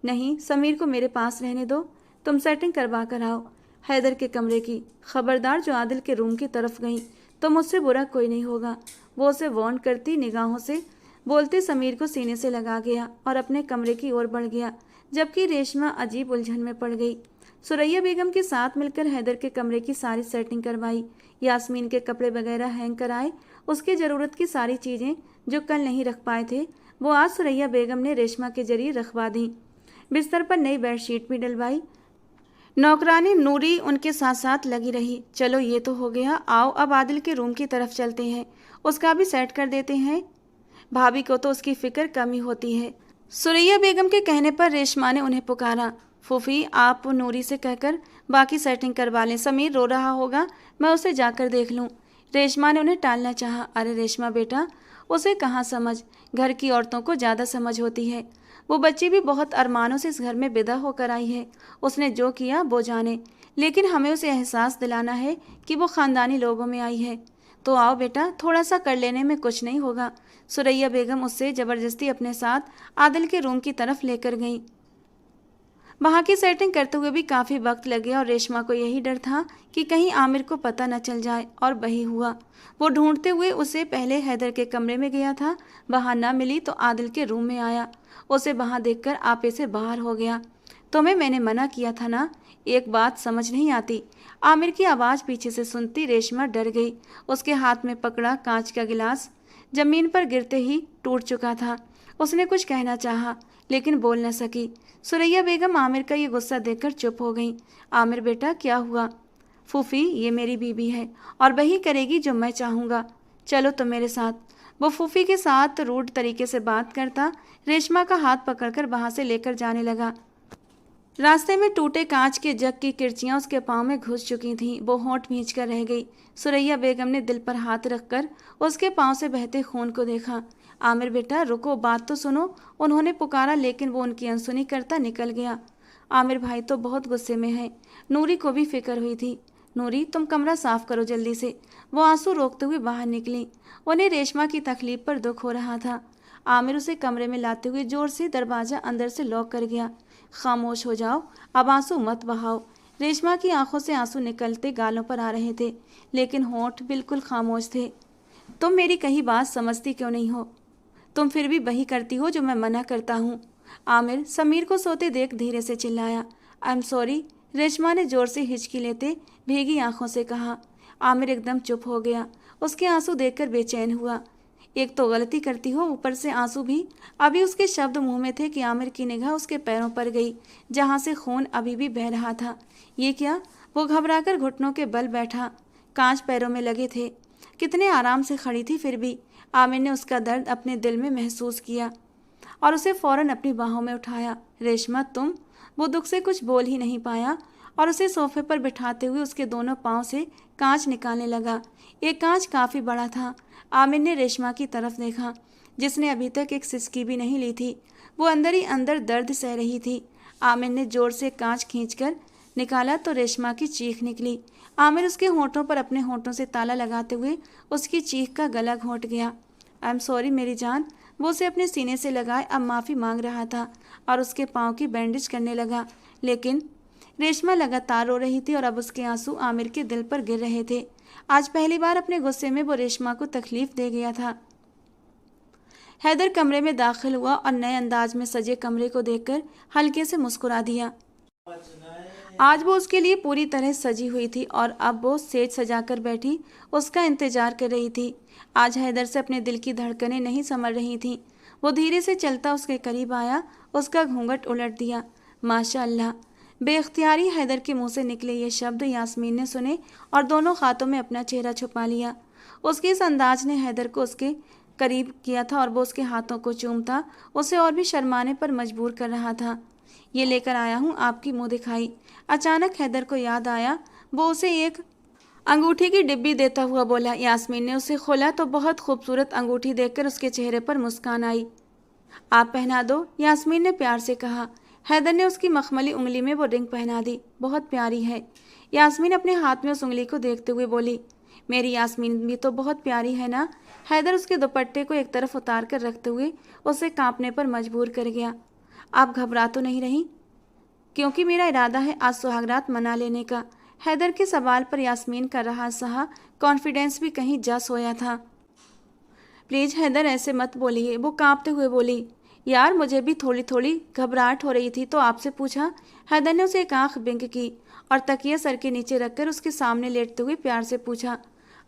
नहीं, समीर को मेरे पास रहने दो, तुम सेटिंग करवा कर आओ हैदर के कमरे की। खबरदार जो आदिल के रूम की तरफ गई तो मुझसे बुरा कोई नहीं होगा। वो उसे वार्न करती निगाहों से बोलते समीर को सीने से लगा गया और अपने कमरे की ओर बढ़ गया, जबकि रेशमा अजीब उलझन में पड़ गई। सुरैया बेगम के साथ मिलकर हैदर के कमरे की सारी सेटिंग करवाई। यास्मीन के कपड़े वगैरह हैंग कराए। उसकी ज़रूरत की सारी चीज़ें जो कल नहीं रख पाए थे वो आज सुरैया बेगम ने रेशमा के जरिए रखवा दी। बिस्तर पर नई बेडशीट भी डलवाई। नौकरानी नूरी उनके साथ साथ लगी रही। चलो ये तो हो गया, आओ अब आदिल के रूम की तरफ चलते हैं, उसका भी सेट कर देते हैं। भाभी को तो उसकी फिक्र कम ही होती है। सुरैया बेगम के कहने पर रेशमा ने उन्हें पुकारा। फूफी आप नूरी से कहकर बाकी सेटिंग करवा लें, समीर रो रहा होगा, मैं उसे जाकर देख लूँ। रेशमा ने उन्हें टालना चाहा। अरे रेशमा बेटा, उसे कहाँ समझ, घर की औरतों को ज़्यादा समझ होती है। वो बच्ची भी बहुत अरमानों से इस घर में विदा होकर आई है, उसने जो किया वो जाने, लेकिन हमें उसे एहसास दिलाना है कि वो ख़ानदानी लोगों में आई है। तो आओ बेटा, थोड़ा सा कर लेने में कुछ नहीं होगा। सुरैया बेगम उससे ज़बरदस्ती अपने साथ आदिल के रूम की तरफ लेकर गई। वहाँ की सेटिंग करते हुए भी काफ़ी वक्त लग गया और रेशमा को यही डर था कि कहीं आमिर को पता न चल जाए, और वही हुआ। वो ढूंढते हुए उसे पहले हैदर के कमरे में गया था, वहाँ न मिली तो आदिल के रूम में आया। उसे वहाँ देखकर आपे से बाहर हो गया। तुम्हें मैंने मना किया था ना, एक बात समझ नहीं आती। आमिर की आवाज़ पीछे से सुनती रेशमा डर गई। उसके हाथ में पकड़ा कांच का गिलास जमीन पर गिरते ही टूट चुका था। उसने कुछ कहना चाहा लेकिन बोल न सकी। सुरैया बेगम आमिर का ये गुस्सा देखकर चुप हो गई। आमिर बेटा क्या हुआ? फूफी ये मेरी बीबी है और वही करेगी जो मैं चाहूँगा, चलो तुम मेरे साथ। वो फूफी के साथ रूड तरीके से बात करता रेशमा का हाथ पकड़कर वहाँ से लेकर जाने लगा। रास्ते में टूटे कांच के जग की किरचियाँ उसके पाँव में घुस चुकी थीं। वो होंठ भींच कर रह गई। सुरैया बेगम ने दिल पर हाथ रखकर उसके पाँव से बहते खून को देखा। आमिर बेटा रुको, बात तो सुनो, उन्होंने पुकारा, लेकिन वो उनकी अनसुनी करता निकल गया। आमिर भाई तो बहुत गुस्से में है। नूरी को भी फिक्र हुई थी। नूरी तुम कमरा साफ करो जल्दी से। वो आंसू रोकते हुए बाहर निकली। उन्हें रेशमा की तकलीफ पर दुख हो रहा था। आमिर उसे कमरे में लाते हुए जोर से दरवाज़ा अंदर से लॉक कर गया। खामोश हो जाओ, अब आंसू मत बहाओ। रेशमा की आंखों से आंसू निकलते गालों पर आ रहे थे, लेकिन होंठ बिल्कुल खामोश थे। तुम मेरी कही बात समझती क्यों नहीं हो? तुम फिर भी वही करती हो जो मैं मना करता हूँ। आमिर समीर को सोते देख धीरे से चिल्लाया। आई एम सॉरी, रेशमा ने जोर से हिचकी लेते भीगी आंखों से कहा। आमिर एकदम चुप हो गया। उसके आंसू देखकर बेचैन हुआ। एक तो गलती करती हो, ऊपर से आंसू भी। अभी उसके शब्द मुंह में थे कि आमिर की निगाह उसके पैरों पर गई, जहां से खून अभी भी बह रहा था। ये क्या? वो घबराकर घुटनों के बल बैठा। कांच पैरों में लगे थे। कितने आराम से खड़ी थी, फिर भी आमिर ने उसका दर्द अपने दिल में महसूस किया और उसे फौरन अपनी बाहों में उठाया। रेशमा, तुम? वो दुख से कुछ बोल ही नहीं पाया और उसे सोफे पर बिठाते हुए उसके दोनों पांव से कांच निकालने लगा। एक कांच काफ़ी बड़ा था। आमिर ने रेशमा की तरफ देखा, जिसने अभी तक एक सिसकी भी नहीं ली थी। वो अंदर ही अंदर दर्द सह रही थी। आमिर ने जोर से कांच खींचकर निकाला तो रेशमा की चीख निकली। आमिर उसके होंठों पर अपने होंठों से ताला लगाते हुए उसकी चीख का गला घोंट गया। आई एम सॉरी मेरी जान। वो उसे अपने सीने से लगाए अब माफ़ी मांग रहा था और उसके पाँव की बैंडेज करने लगा, लेकिन रेशमा लगातार रो रही थी और अब उसके आंसू आमिर के दिल पर गिर रहे थे। आज पहली बार अपने गुस्से में वो रेशमा को तकलीफ दे गया था। हैदर कमरे में दाखिल हुआ और नए अंदाज में सजे कमरे को देखकर हल्के से मुस्कुरा दिया। आज वो उसके लिए पूरी तरह सजी हुई थी और अब वो सेज सजाकर बैठी उसका इंतजार कर रही थी। आज हैदर से अपने दिल की धड़कनें नहीं समझ रही थीं। वो धीरे से चलता उसके करीब आया, उसका घूंघट उलट दिया। माशाअल्लाह। बेख्तियारी हैदर के मुंह से निकले ये शब्द यास्मीन ने सुने और दोनों हाथों में अपना चेहरा छुपा लिया। उसके इस अंदाज ने हैदर को उसके करीब किया था और वो उसके हाथों को चूमता उसे और भी शर्माने पर मजबूर कर रहा था। ये लेकर आया हूँ आपकी मुंह दिखाई। अचानक हैदर को याद आया। वो उसे एक अंगूठी की डिब्बी देता हुआ बोला। यास्मीन ने उसे खोला तो बहुत खूबसूरत अंगूठी देखकर उसके चेहरे पर मुस्कान आई। आप पहना दो, यास्मीन ने प्यार से कहा। हैदर ने उसकी मखमली उंगली में वो रिंग पहना दी। बहुत प्यारी है। यास्मीन अपने हाथ में उस उंगली को देखते हुए बोली। मेरी यास्मीन भी तो बहुत प्यारी है ना? हैदर उसके दुपट्टे को एक तरफ उतार कर रखते हुए उसे कांपने पर मजबूर कर गया। आप घबरा तो नहीं रही? क्योंकि मेरा इरादा है आज सुहागरात मना लेने का। हैदर के सवाल पर यास्मीन का रहा सहा कॉन्फिडेंस भी कहीं जा सोया था। प्लीज़ हैदर ऐसे मत बोलिए, वो कांपते हुए बोली। यार मुझे भी थोड़ी थोड़ी घबराहट हो रही थी तो आपसे पूछा। हैदर ने उसे एक आंख बिंक की और तकिया सर के नीचे रखकर उसके सामने लेटते हुए प्यार से पूछा।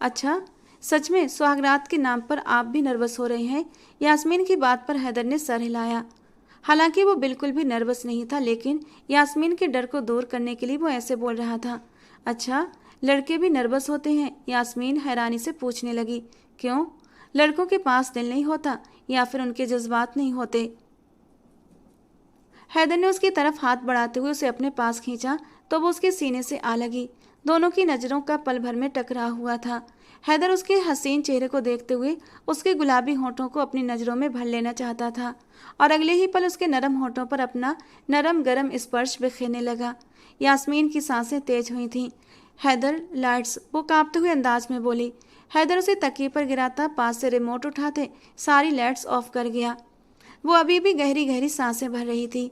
अच्छा, सच में सुहागरात के नाम पर आप भी नर्वस हो रहे हैं? यास्मीन की बात पर हैदर ने सर हिलाया। हालांकि वो बिल्कुल भी नर्वस नहीं था, लेकिन यास्मीन के डर को दूर करने के लिए वो ऐसे बोल रहा था। अच्छा, लड़के भी नर्वस होते हैं? यास्मीन हैरानी से पूछने लगी। क्यों? लड़कों के पास दिल नहीं होता या फिर उनके जज्बात नहीं होते? हैदर ने उसकी तरफ हाथ बढ़ाते हुए उसे अपने पास खींचा तो वो उसके सीने से आ लगी। दोनों की नज़रों का पल भर में टकराव हुआ था। हैदर उसके हसीन चेहरे को देखते हुए उसके गुलाबी होठों को अपनी नज़रों में भर लेना चाहता था और अगले ही पल उसके नरम होठों पर अपना नरम गरम स्पर्श बिखेरने लगा। यास्मीन की सांसें तेज हुई थीं। हैदर, लाइट्स, वो कांपते हुए अंदाज में बोली। हैदर उसे तकिए पर गिराता पास से रिमोट उठाते सारी लाइट्स ऑफ कर गया। वो अभी भी गहरी गहरी सांसें भर रही थी।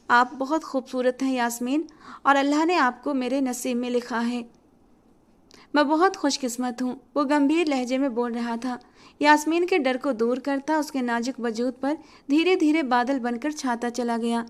आप बहुत खूबसूरत हैं यास्मीन, और अल्लाह ने आपको मेरे नसीब में लिखा है। मैं बहुत खुशकिस्मत हूँ, वो गंभीर लहजे में बोल रहा था। यास्मीन के डर को दूर करता उसके नाजुक वजूद पर धीरे धीरे बादल बनकर छाता चला गया।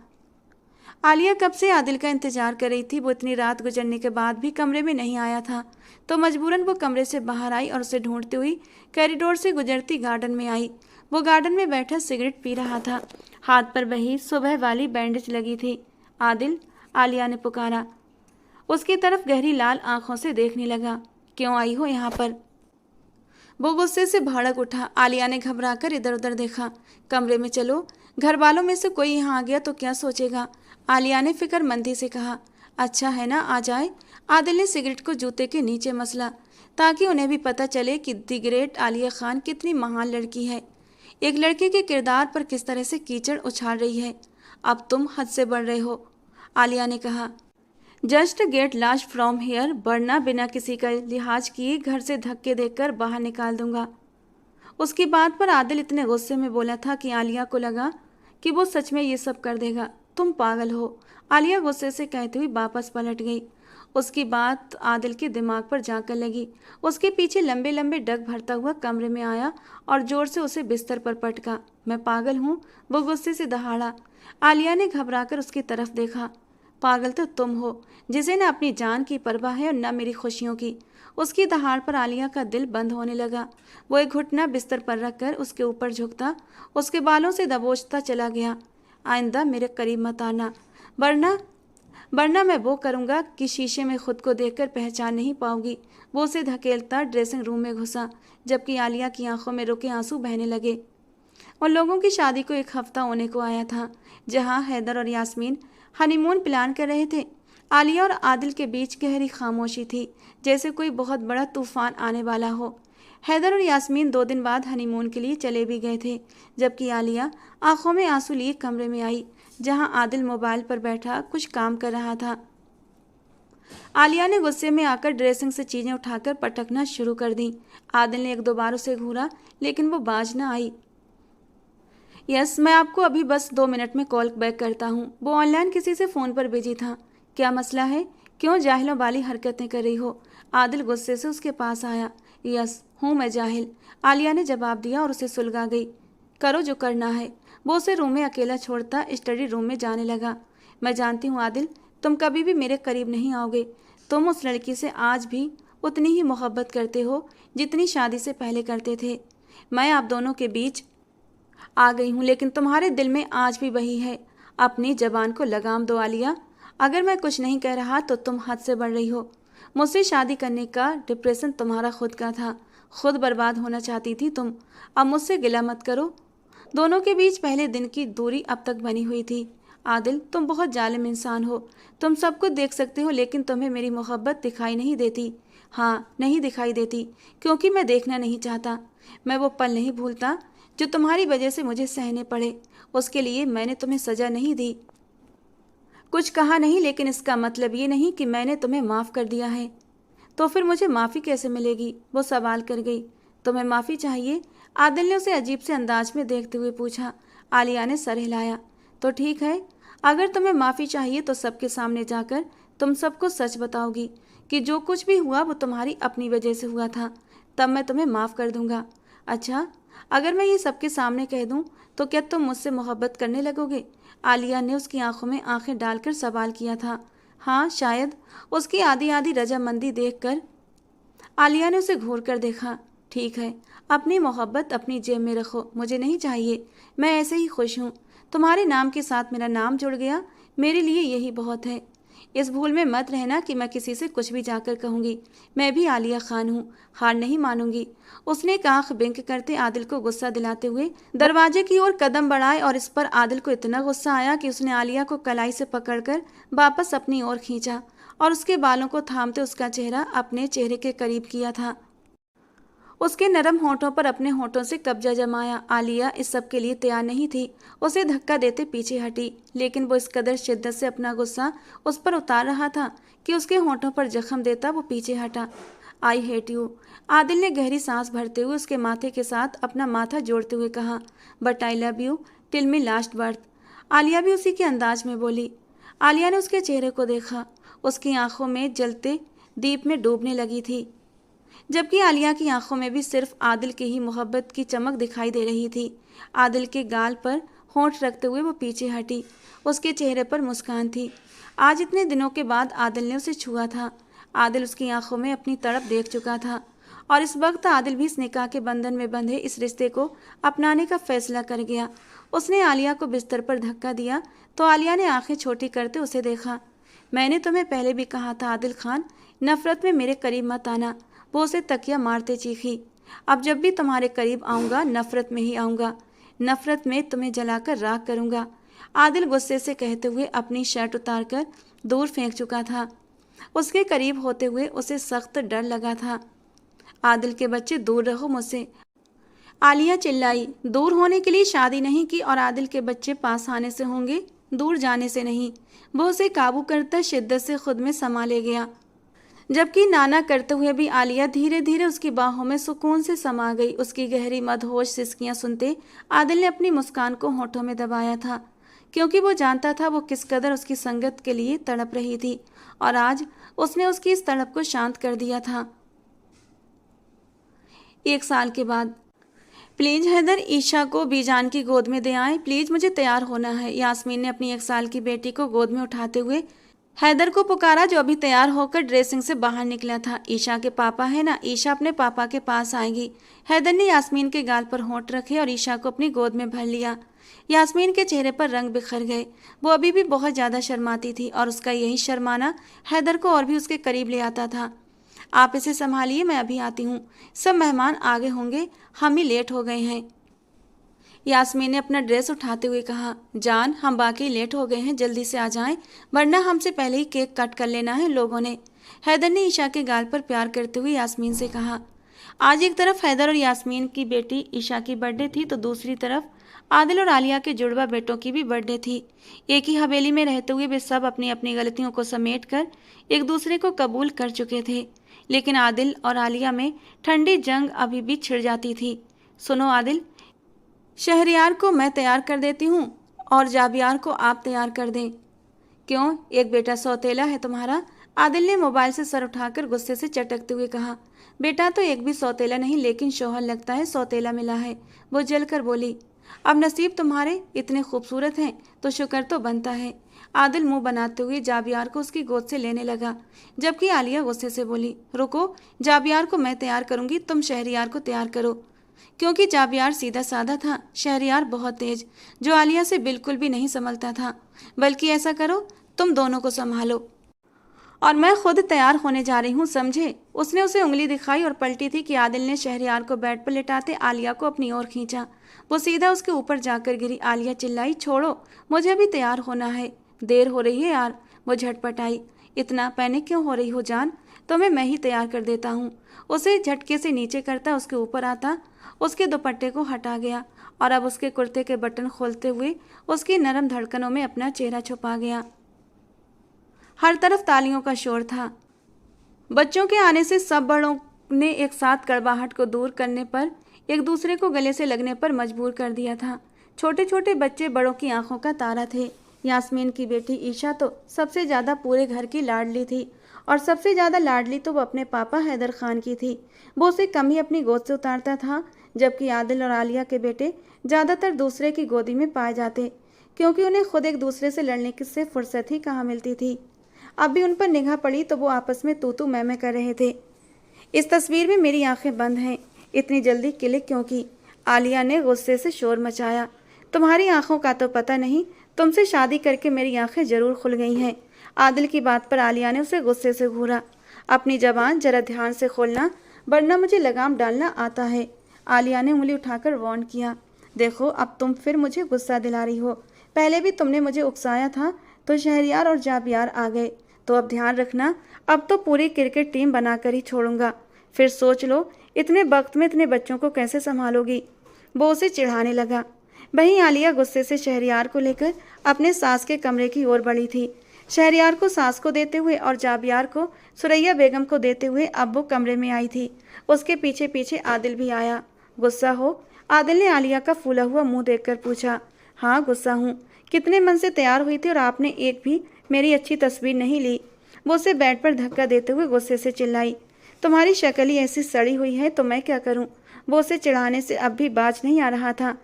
आलिया कब से आदिल का इंतजार कर रही थी। वो इतनी रात गुजरने के बाद भी कमरे में नहीं आया था, तो मजबूरन वो कमरे से बाहर आई और उसे ढूंढती हुई कॉरिडोर से गुजरती गार्डन में आई। वो गार्डन में बैठा सिगरेट पी रहा था। हाथ पर वही सुबह वाली बैंडेज लगी थी। आदिल, आलिया ने पुकारा। उसकी तरफ गहरी लाल आंखों से देखने लगा। क्यों आई हो यहाँ पर? वो गुस्से से भड़क उठा। आलिया ने घबराकर इधर उधर देखा। कमरे में चलो, घर वालों में से कोई यहाँ आ गया तो क्या सोचेगा? आलिया ने फिक्रमंदी से कहा। अच्छा है ना, आ जाए। आदिल ने सिगरेट को जूते के नीचे मसला ताकि उन्हें भी पता चले कि दी ग्रेट आलिया खान कितनी महान लड़की है। एक लड़के के किरदार पर किस तरह से कीचड़ उछाल रही है। अब तुम हद से बढ़ रहे हो, आलिया ने कहा। Just get lost from here, वरना बिना किसी का लिहाज किए घर से धक्के देकर बाहर निकाल दूंगा। उसकी बात पर आदिल इतने गुस्से में बोला था कि आलिया को लगा कि वो सच में ये सब कर देगा। तुम पागल हो, आलिया गुस्से से कहती हुई वापस पलट गई। उसकी बात आदिल के दिमाग पर जाकर लगी। उसके पीछे लंबे लंबे डग भरता हुआ कमरे में आया और जोर से उसे बिस्तर पर पटका। मैं पागल हूँ, वो गुस्से से दहाड़ा। आलिया ने घबराकर उसकी तरफ देखा। पागल तो तुम हो, जिसे न अपनी जान की परवाह है और न मेरी खुशियों की। उसकी दहाड़ पर आलिया का दिल बंद होने लगा। वो एक घुटना बिस्तर पर रखकर उसके ऊपर झुकता, उसके बालों से दबोचता चला गया। आइंदा मेरे करीब मत आना, वरना वरना मैं वो करूँगा कि शीशे में खुद को देखकर पहचान नहीं पाऊंगी। वो उसे धकेलता ड्रेसिंग रूम में घुसा, जबकि आलिया की आंखों में रुके आंसू बहने लगे। उन लोगों की शादी को 1 हफ्ता होने को आया था, जहां हैदर और यास्मीन हनीमून प्लान कर रहे थे। आलिया और आदिल के बीच गहरी खामोशी थी, जैसे कोई बहुत बड़ा तूफान आने वाला हो। हैदर और यास्मीन 2 दिन बाद हनीमून के लिए चले भी गए थे, जबकि आलिया आंखों में आंसू लिए कमरे में आई, जहां आदिल मोबाइल पर बैठा कुछ काम कर रहा था। आलिया ने गुस्से में आकर ड्रेसिंग से चीजें उठाकर पटकना शुरू कर दी। आदिल ने 1-2 बार उसे घूरा, लेकिन वो बाज न आई। यस, मैं आपको अभी बस 2 मिनट में कॉल बैक करता हूँ। वो ऑनलाइन किसी से फ़ोन पर बिजी था। क्या मसला है? क्यों जाहिलों वाली हरकतें कर रही हो? आदिल गुस्से से उसके पास आया। यस, हूँ मैं जाहिल, आलिया ने जवाब दिया और उसे सुलगा गई। करो जो करना है। वो उसे रूम में अकेला छोड़ता स्टडी रूम में जाने लगा। मैं जानती हूँ आदिल, तुम कभी भी मेरे करीब नहीं आओगे। तुम उस लड़की से आज भी उतनी ही मोहब्बत करते हो जितनी शादी से पहले करते थे। मैं आप दोनों के बीच आ गई हूँ, लेकिन तुम्हारे दिल में आज भी वही है। अपनी जबान को लगाम दो आलिया। अगर मैं कुछ नहीं कह रहा तो तुम हद से बढ़ रही हो। मुझसे शादी करने का डिप्रेशन तुम्हारा खुद का था, खुद बर्बाद होना चाहती थी तुम। अब मुझसे गिला मत करो। दोनों के बीच पहले दिन की दूरी अब तक बनी हुई थी। आदिल, तुम बहुत जालिम इंसान हो। तुम सब कुछ देख सकते हो, लेकिन तुम्हें मेरी मोहब्बत दिखाई नहीं देती। हाँ, नहीं दिखाई देती, क्योंकि मैं देखना नहीं चाहता। मैं वो पल नहीं भूलता जो तुम्हारी वजह से मुझे सहने पड़े। उसके लिए मैंने तुम्हें सजा नहीं दी, कुछ कहा नहीं, लेकिन इसका मतलब ये नहीं कि मैंने तुम्हें माफ़ कर दिया है। तो फिर मुझे माफ़ी कैसे मिलेगी? वो सवाल कर गई। तुम्हें माफ़ी चाहिए? आदिल ने उसे अजीब से अंदाज में देखते हुए पूछा। आलिया ने सर हिलाया। तो ठीक है, अगर तुम्हें माफ़ी चाहिए तो सबके सामने जाकर तुम सबको सच बताओगी कि जो कुछ भी हुआ वो तुम्हारी अपनी वजह से हुआ था। तब मैं तुम्हें माफ़ कर दूंगा। अच्छा, अगर मैं ये सबके सामने कह दूं तो क्या तुम मुझसे मोहब्बत करने लगोगे? आलिया ने उसकी आंखों में आंखें डालकर सवाल किया था। हाँ, शायद। उसकी आधी आधी रजामंदी देखकर आलिया ने उसे घूर कर देखा। ठीक है, अपनी मोहब्बत अपनी जेब में रखो, मुझे नहीं चाहिए। मैं ऐसे ही खुश हूँ। तुम्हारे नाम के साथ मेरा नाम जुड़ गया, मेरे लिए यही बहुत है। इस भूल में मत रहना कि मैं किसी से कुछ भी जाकर कहूँगी। मैं भी आलिया खान हूँ, हार नहीं मानूंगी। उसने एक आंख बिंक करते आदिल को गुस्सा दिलाते हुए दरवाजे की ओर कदम बढ़ाए, और इस पर आदिल को इतना गुस्सा आया कि उसने आलिया को कलाई से पकड़कर वापस अपनी ओर खींचा और उसके बालों को थामते उसका चेहरा अपने चेहरे के करीब किया था। उसके नरम होठों पर अपने होठों से कब्जा जमाया। आलिया इस सब के लिए तैयार नहीं थी। उसे धक्का देते पीछे हटी, लेकिन वो इस कदर शिद्दत से अपना गुस्सा उस पर उतार रहा था कि उसके होठों पर जख्म देता वो पीछे हटा। आई हेट यू, आदिल ने गहरी सांस भरते हुए उसके माथे के साथ अपना माथा जोड़ते हुए कहा। But I love you till me last birth. Alia भी उसी के अंदाज में बोली। आलिया ने उसके चेहरे को देखा। उसकी आंखों में जलते दीप में डूबने लगी थी, जबकि आलिया की आंखों में भी सिर्फ आदिल की ही मोहब्बत की चमक दिखाई दे रही थी। आदिल के गाल पर होंठ रखते हुए वो पीछे हटी। उसके चेहरे पर मुस्कान थी। आज इतने दिनों के बाद आदिल ने उसे छुआ था। आदिल उसकी आंखों में अपनी तड़प देख चुका था, और इस वक्त आदिल भी इस निकाह के बंधन में बंधे इस रिश्ते को अपनाने का फैसला कर गया। उसने आलिया को बिस्तर पर धक्का दिया तो आलिया ने आंखें छोटी करते उसे देखा। मैंने तुम्हें पहले भी कहा था आदिल खान, नफरत में मेरे करीब मत आना। वो उसे तकिया मारते चीखी। अब जब भी तुम्हारे करीब आऊँगा नफरत में ही आऊँगा, नफरत में तुम्हें जलाकर राख करूँगा। आदिल गुस्से से कहते हुए अपनी शर्ट उतारकर दूर फेंक चुका था। उसके करीब होते हुए उसे सख्त डर लगा था। आदिल के बच्चे, दूर रहो मुझसे, आलिया चिल्लाई। दूर होने के लिए शादी नहीं की, और आदिल के बच्चे पास आने से होंगे, दूर जाने से नहीं। वो उसे काबू करता शिद्दत से खुद में समा ले गया, जबकि नाना करते हुए भी आलिया धीरे धीरे उसकी बाहों में सुकून से समा गई। उसकी गहरी मदहोश सिसकियां सुनते आदिल ने अपनी मुस्कान को होठों में दबाया था। क्योंकि वो जानता था वो किस कदर उसकी संगत के लिए तड़प रही थी, और आज उसने उसकी इस तड़प को शांत कर दिया था। 1 साल के बाद। प्लीज़ हैदर, ईशा को बीजान की गोद में दे आए, प्लीज़ मुझे तैयार होना है। यास्मीन ने अपनी 1 साल की बेटी को गोद में उठाते हुए हैदर को पुकारा, जो अभी तैयार होकर ड्रेसिंग से बाहर निकला था। ईशा के पापा है ना, ईशा अपने पापा के पास आएगी। हैदर ने यास्मीन के गाल पर होंठ रखे और ईशा को अपनी गोद में भर लिया। यास्मीन के चेहरे पर रंग बिखर गए। वो अभी भी बहुत ज़्यादा शर्माती थी और उसका यही शर्माना हैदर को और भी उसके करीब ले आता था। आप इसे संभालिए, मैं अभी आती हूँ। सब मेहमान आगे होंगे, हम ही लेट हो गए हैं। यास्मीन ने अपना ड्रेस उठाते हुए कहा, जान हम बाकी लेट हो गए हैं, जल्दी से आ जाएं, वरना हमसे पहले ही केक कट कर लेना है लोगों ने। हैदर ने ईशा के गाल पर प्यार करते हुए यास्मीन से कहा। आज एक तरफ हैदर और यास्मीन की बेटी ईशा की बर्थडे थी, तो दूसरी तरफ आदिल और आलिया के जुड़वा बेटों की भी बर्थडे थी। एक ही हवेली में रहते हुए वे सब अपनी अपनी गलतियों को समेट कर एक दूसरे को कबूल कर चुके थे, लेकिन आदिल और आलिया में ठंडी जंग अभी भी छिड़ जाती थी। सुनो आदिल, शहरियार को मैं तैयार कर देती हूँ और जाबियार को आप तैयार कर दें। क्यों, एक बेटा सौतेला है तुम्हारा? आदिल ने मोबाइल से सर उठाकर गुस्से से चटकते हुए कहा। बेटा तो एक भी सौतेला नहीं, लेकिन शौहर लगता है सौतेला मिला है, वो जलकर बोली। अब नसीब तुम्हारे इतने खूबसूरत हैं तो शुक्र तो बनता है। आदिल मुंह बनाते हुए जाबियार को उसकी गोद से लेने लगा, जबकि आलिया गुस्से से बोली, रुको, जाबियार को मैं तैयार करूंगी, तुम शहरियार को तैयार करो। क्योंकि जाबियार सीधा साधा था, शहरियार बहुत तेज, जो आलिया से बिल्कुल भी नहीं संभलता था। बल्कि ऐसा करो, तुम दोनों को संभालो और मैं खुद तैयार होने जा रही हूँ, समझे? उसने उसे उंगली दिखाई और पलटी थी कि आदिल ने शहरियार को बेड पर लिटाते आलिया को अपनी ओर खींचा। वो सीधा उसके ऊपर जाकर गिरी। आलिया चिल्लाई, छोड़ो, मुझे भी तैयार होना है, देर हो रही है यार। वो झटपट आई। इतना पैनिक क्यों हो रही हो जान, तुम्हें मैं ही तैयार कर देता हूँ। उसे झटके से नीचे करता उसके ऊपर आता, उसके दुपट्टे को हटा गया और अब उसके कुर्ते के बटन खोलते हुए उसकी नरम धड़कनों में अपना चेहरा छुपा गया। हर तरफ तालियों का शोर था। बच्चों के आने से सब बड़ों ने एक साथ कड़वाहट को दूर करने पर एक दूसरे को गले से लगने पर मजबूर कर दिया था। छोटे छोटे बच्चे बड़ों की आंखों का तारा थे। यास्मीन की बेटी ईशा तो सबसे ज़्यादा पूरे घर की लाडली थी, और सबसे ज़्यादा लाडली तो वो अपने पापा हैदर खान की थी। वो उसे कम ही अपनी गोद से उतारता था, जबकि आदिल और आलिया के बेटे ज़्यादातर दूसरे की गोदी में पाए जाते, क्योंकि उन्हें खुद एक दूसरे से लड़ने की से फुर्सत ही कहाँ मिलती थी। अब भी उन पर निगाह पड़ी तो वो आपस में तू तू मैं कर रहे थे। इस तस्वीर में मेरी आंखें बंद हैं, इतनी जल्दी क्लिक क्यों की? आलिया ने गुस्से से शोर मचाया। तुम्हारी आंखों का तो पता नहीं, तुमसे शादी करके मेरी आंखें जरूर खुल गई हैं। आदिल की बात पर आलिया ने उसे गुस्से से घूरा। अपनी जबान जरा ध्यान से खोलना, वरना मुझे लगाम डालना आता है। आलिया ने उंगली उठाकर वार्न किया। देखो, अब तुम फिर मुझे गुस्सा दिला रही हो। पहले भी तुमने मुझे उकसाया था तो शहरियार और जाबियार आ गए, तो अब ध्यान रखना, अब तो पूरी क्रिकेट टीम बनाकर ही छोड़ूंगा। फिर सोच लो, इतने वक्त में इतने बच्चों को कैसे संभालोगी? वो उसे चिढ़ाने लगा। वहीं आलिया गुस्से से शहरियार को लेकर अपने सास के कमरे की ओर बढ़ी थी। शहरियार को सास को देते हुए और जाबियार को सुरैया बेगम को देते हुए अब वो कमरे में आई थी। उसके पीछे पीछे आदिल भी आया। गुस्सा हो? आदिल ने आलिया का फूला हुआ मुंह देखकर पूछा। हाँ, गुस्सा हूँ। कितने मन से तैयार हुई थी और आपने एक भी मेरी अच्छी तस्वीर नहीं ली। वो उसे बेड पर धक्का देते हुए गुस्से से चिल्लाई। तुम्हारी शक्ल ही ऐसी सड़ी हुई है तो मैं क्या करूं? वो उसे चिढ़ाने से अब भी बाज नहीं आ रहा था।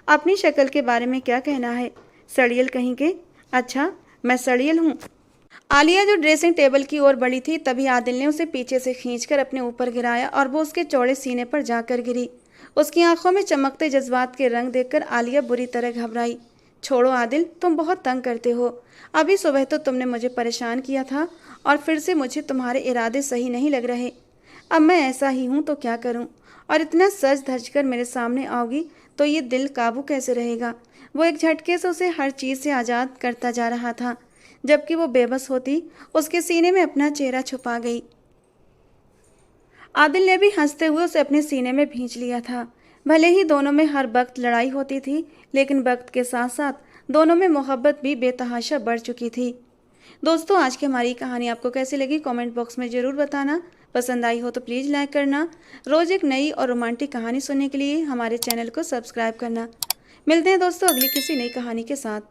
अपनी शक्ल के बारे में क्या कहना है? सड़ियल कहीं के? अच्छा, मैं सड़ियल हूँ? आलिया जो ड्रेसिंग टेबल की ओर बढ़ी थी, तभी आदिल ने उसे पीछे से खींचकर अपने ऊपर गिराया और वो उसके चौड़े सीने पर जाकर गिरी। उसकी आंखों में चमकते जज्बात के रंग देखकर आलिया बुरी तरह घबराई। छोड़ो आदिल, तुम बहुत तंग करते हो। अभी सुबह तो तुमने मुझे परेशान किया था और फिर से मुझे तुम्हारे इरादे सही नहीं लग रहे। अब मैं ऐसा ही हूँ तो क्या करूँ? और इतना सज धज कर मेरे सामने आओगी तो ये दिल काबू कैसे रहेगा? वो एक झटके से उसे हर चीज़ से आज़ाद करता जा रहा था, जबकि वो बेबस होती उसके सीने में अपना चेहरा छुपा गई। आदिल ने भी हंसते हुए उसे अपने सीने में भींच लिया था। भले ही दोनों में हर वक्त लड़ाई होती थी, लेकिन वक्त के साथ साथ दोनों में मोहब्बत भी बेतहाशा बढ़ चुकी थी। दोस्तों, आज की हमारी कहानी आपको कैसी लगी कमेंट बॉक्स में ज़रूर बताना। पसंद आई हो तो प्लीज़ लाइक करना। रोज़ एक नई और रोमांटिक कहानी सुनने के लिए हमारे चैनल को सब्सक्राइब करना। मिलते हैं दोस्तों अगली किसी नई कहानी के साथ।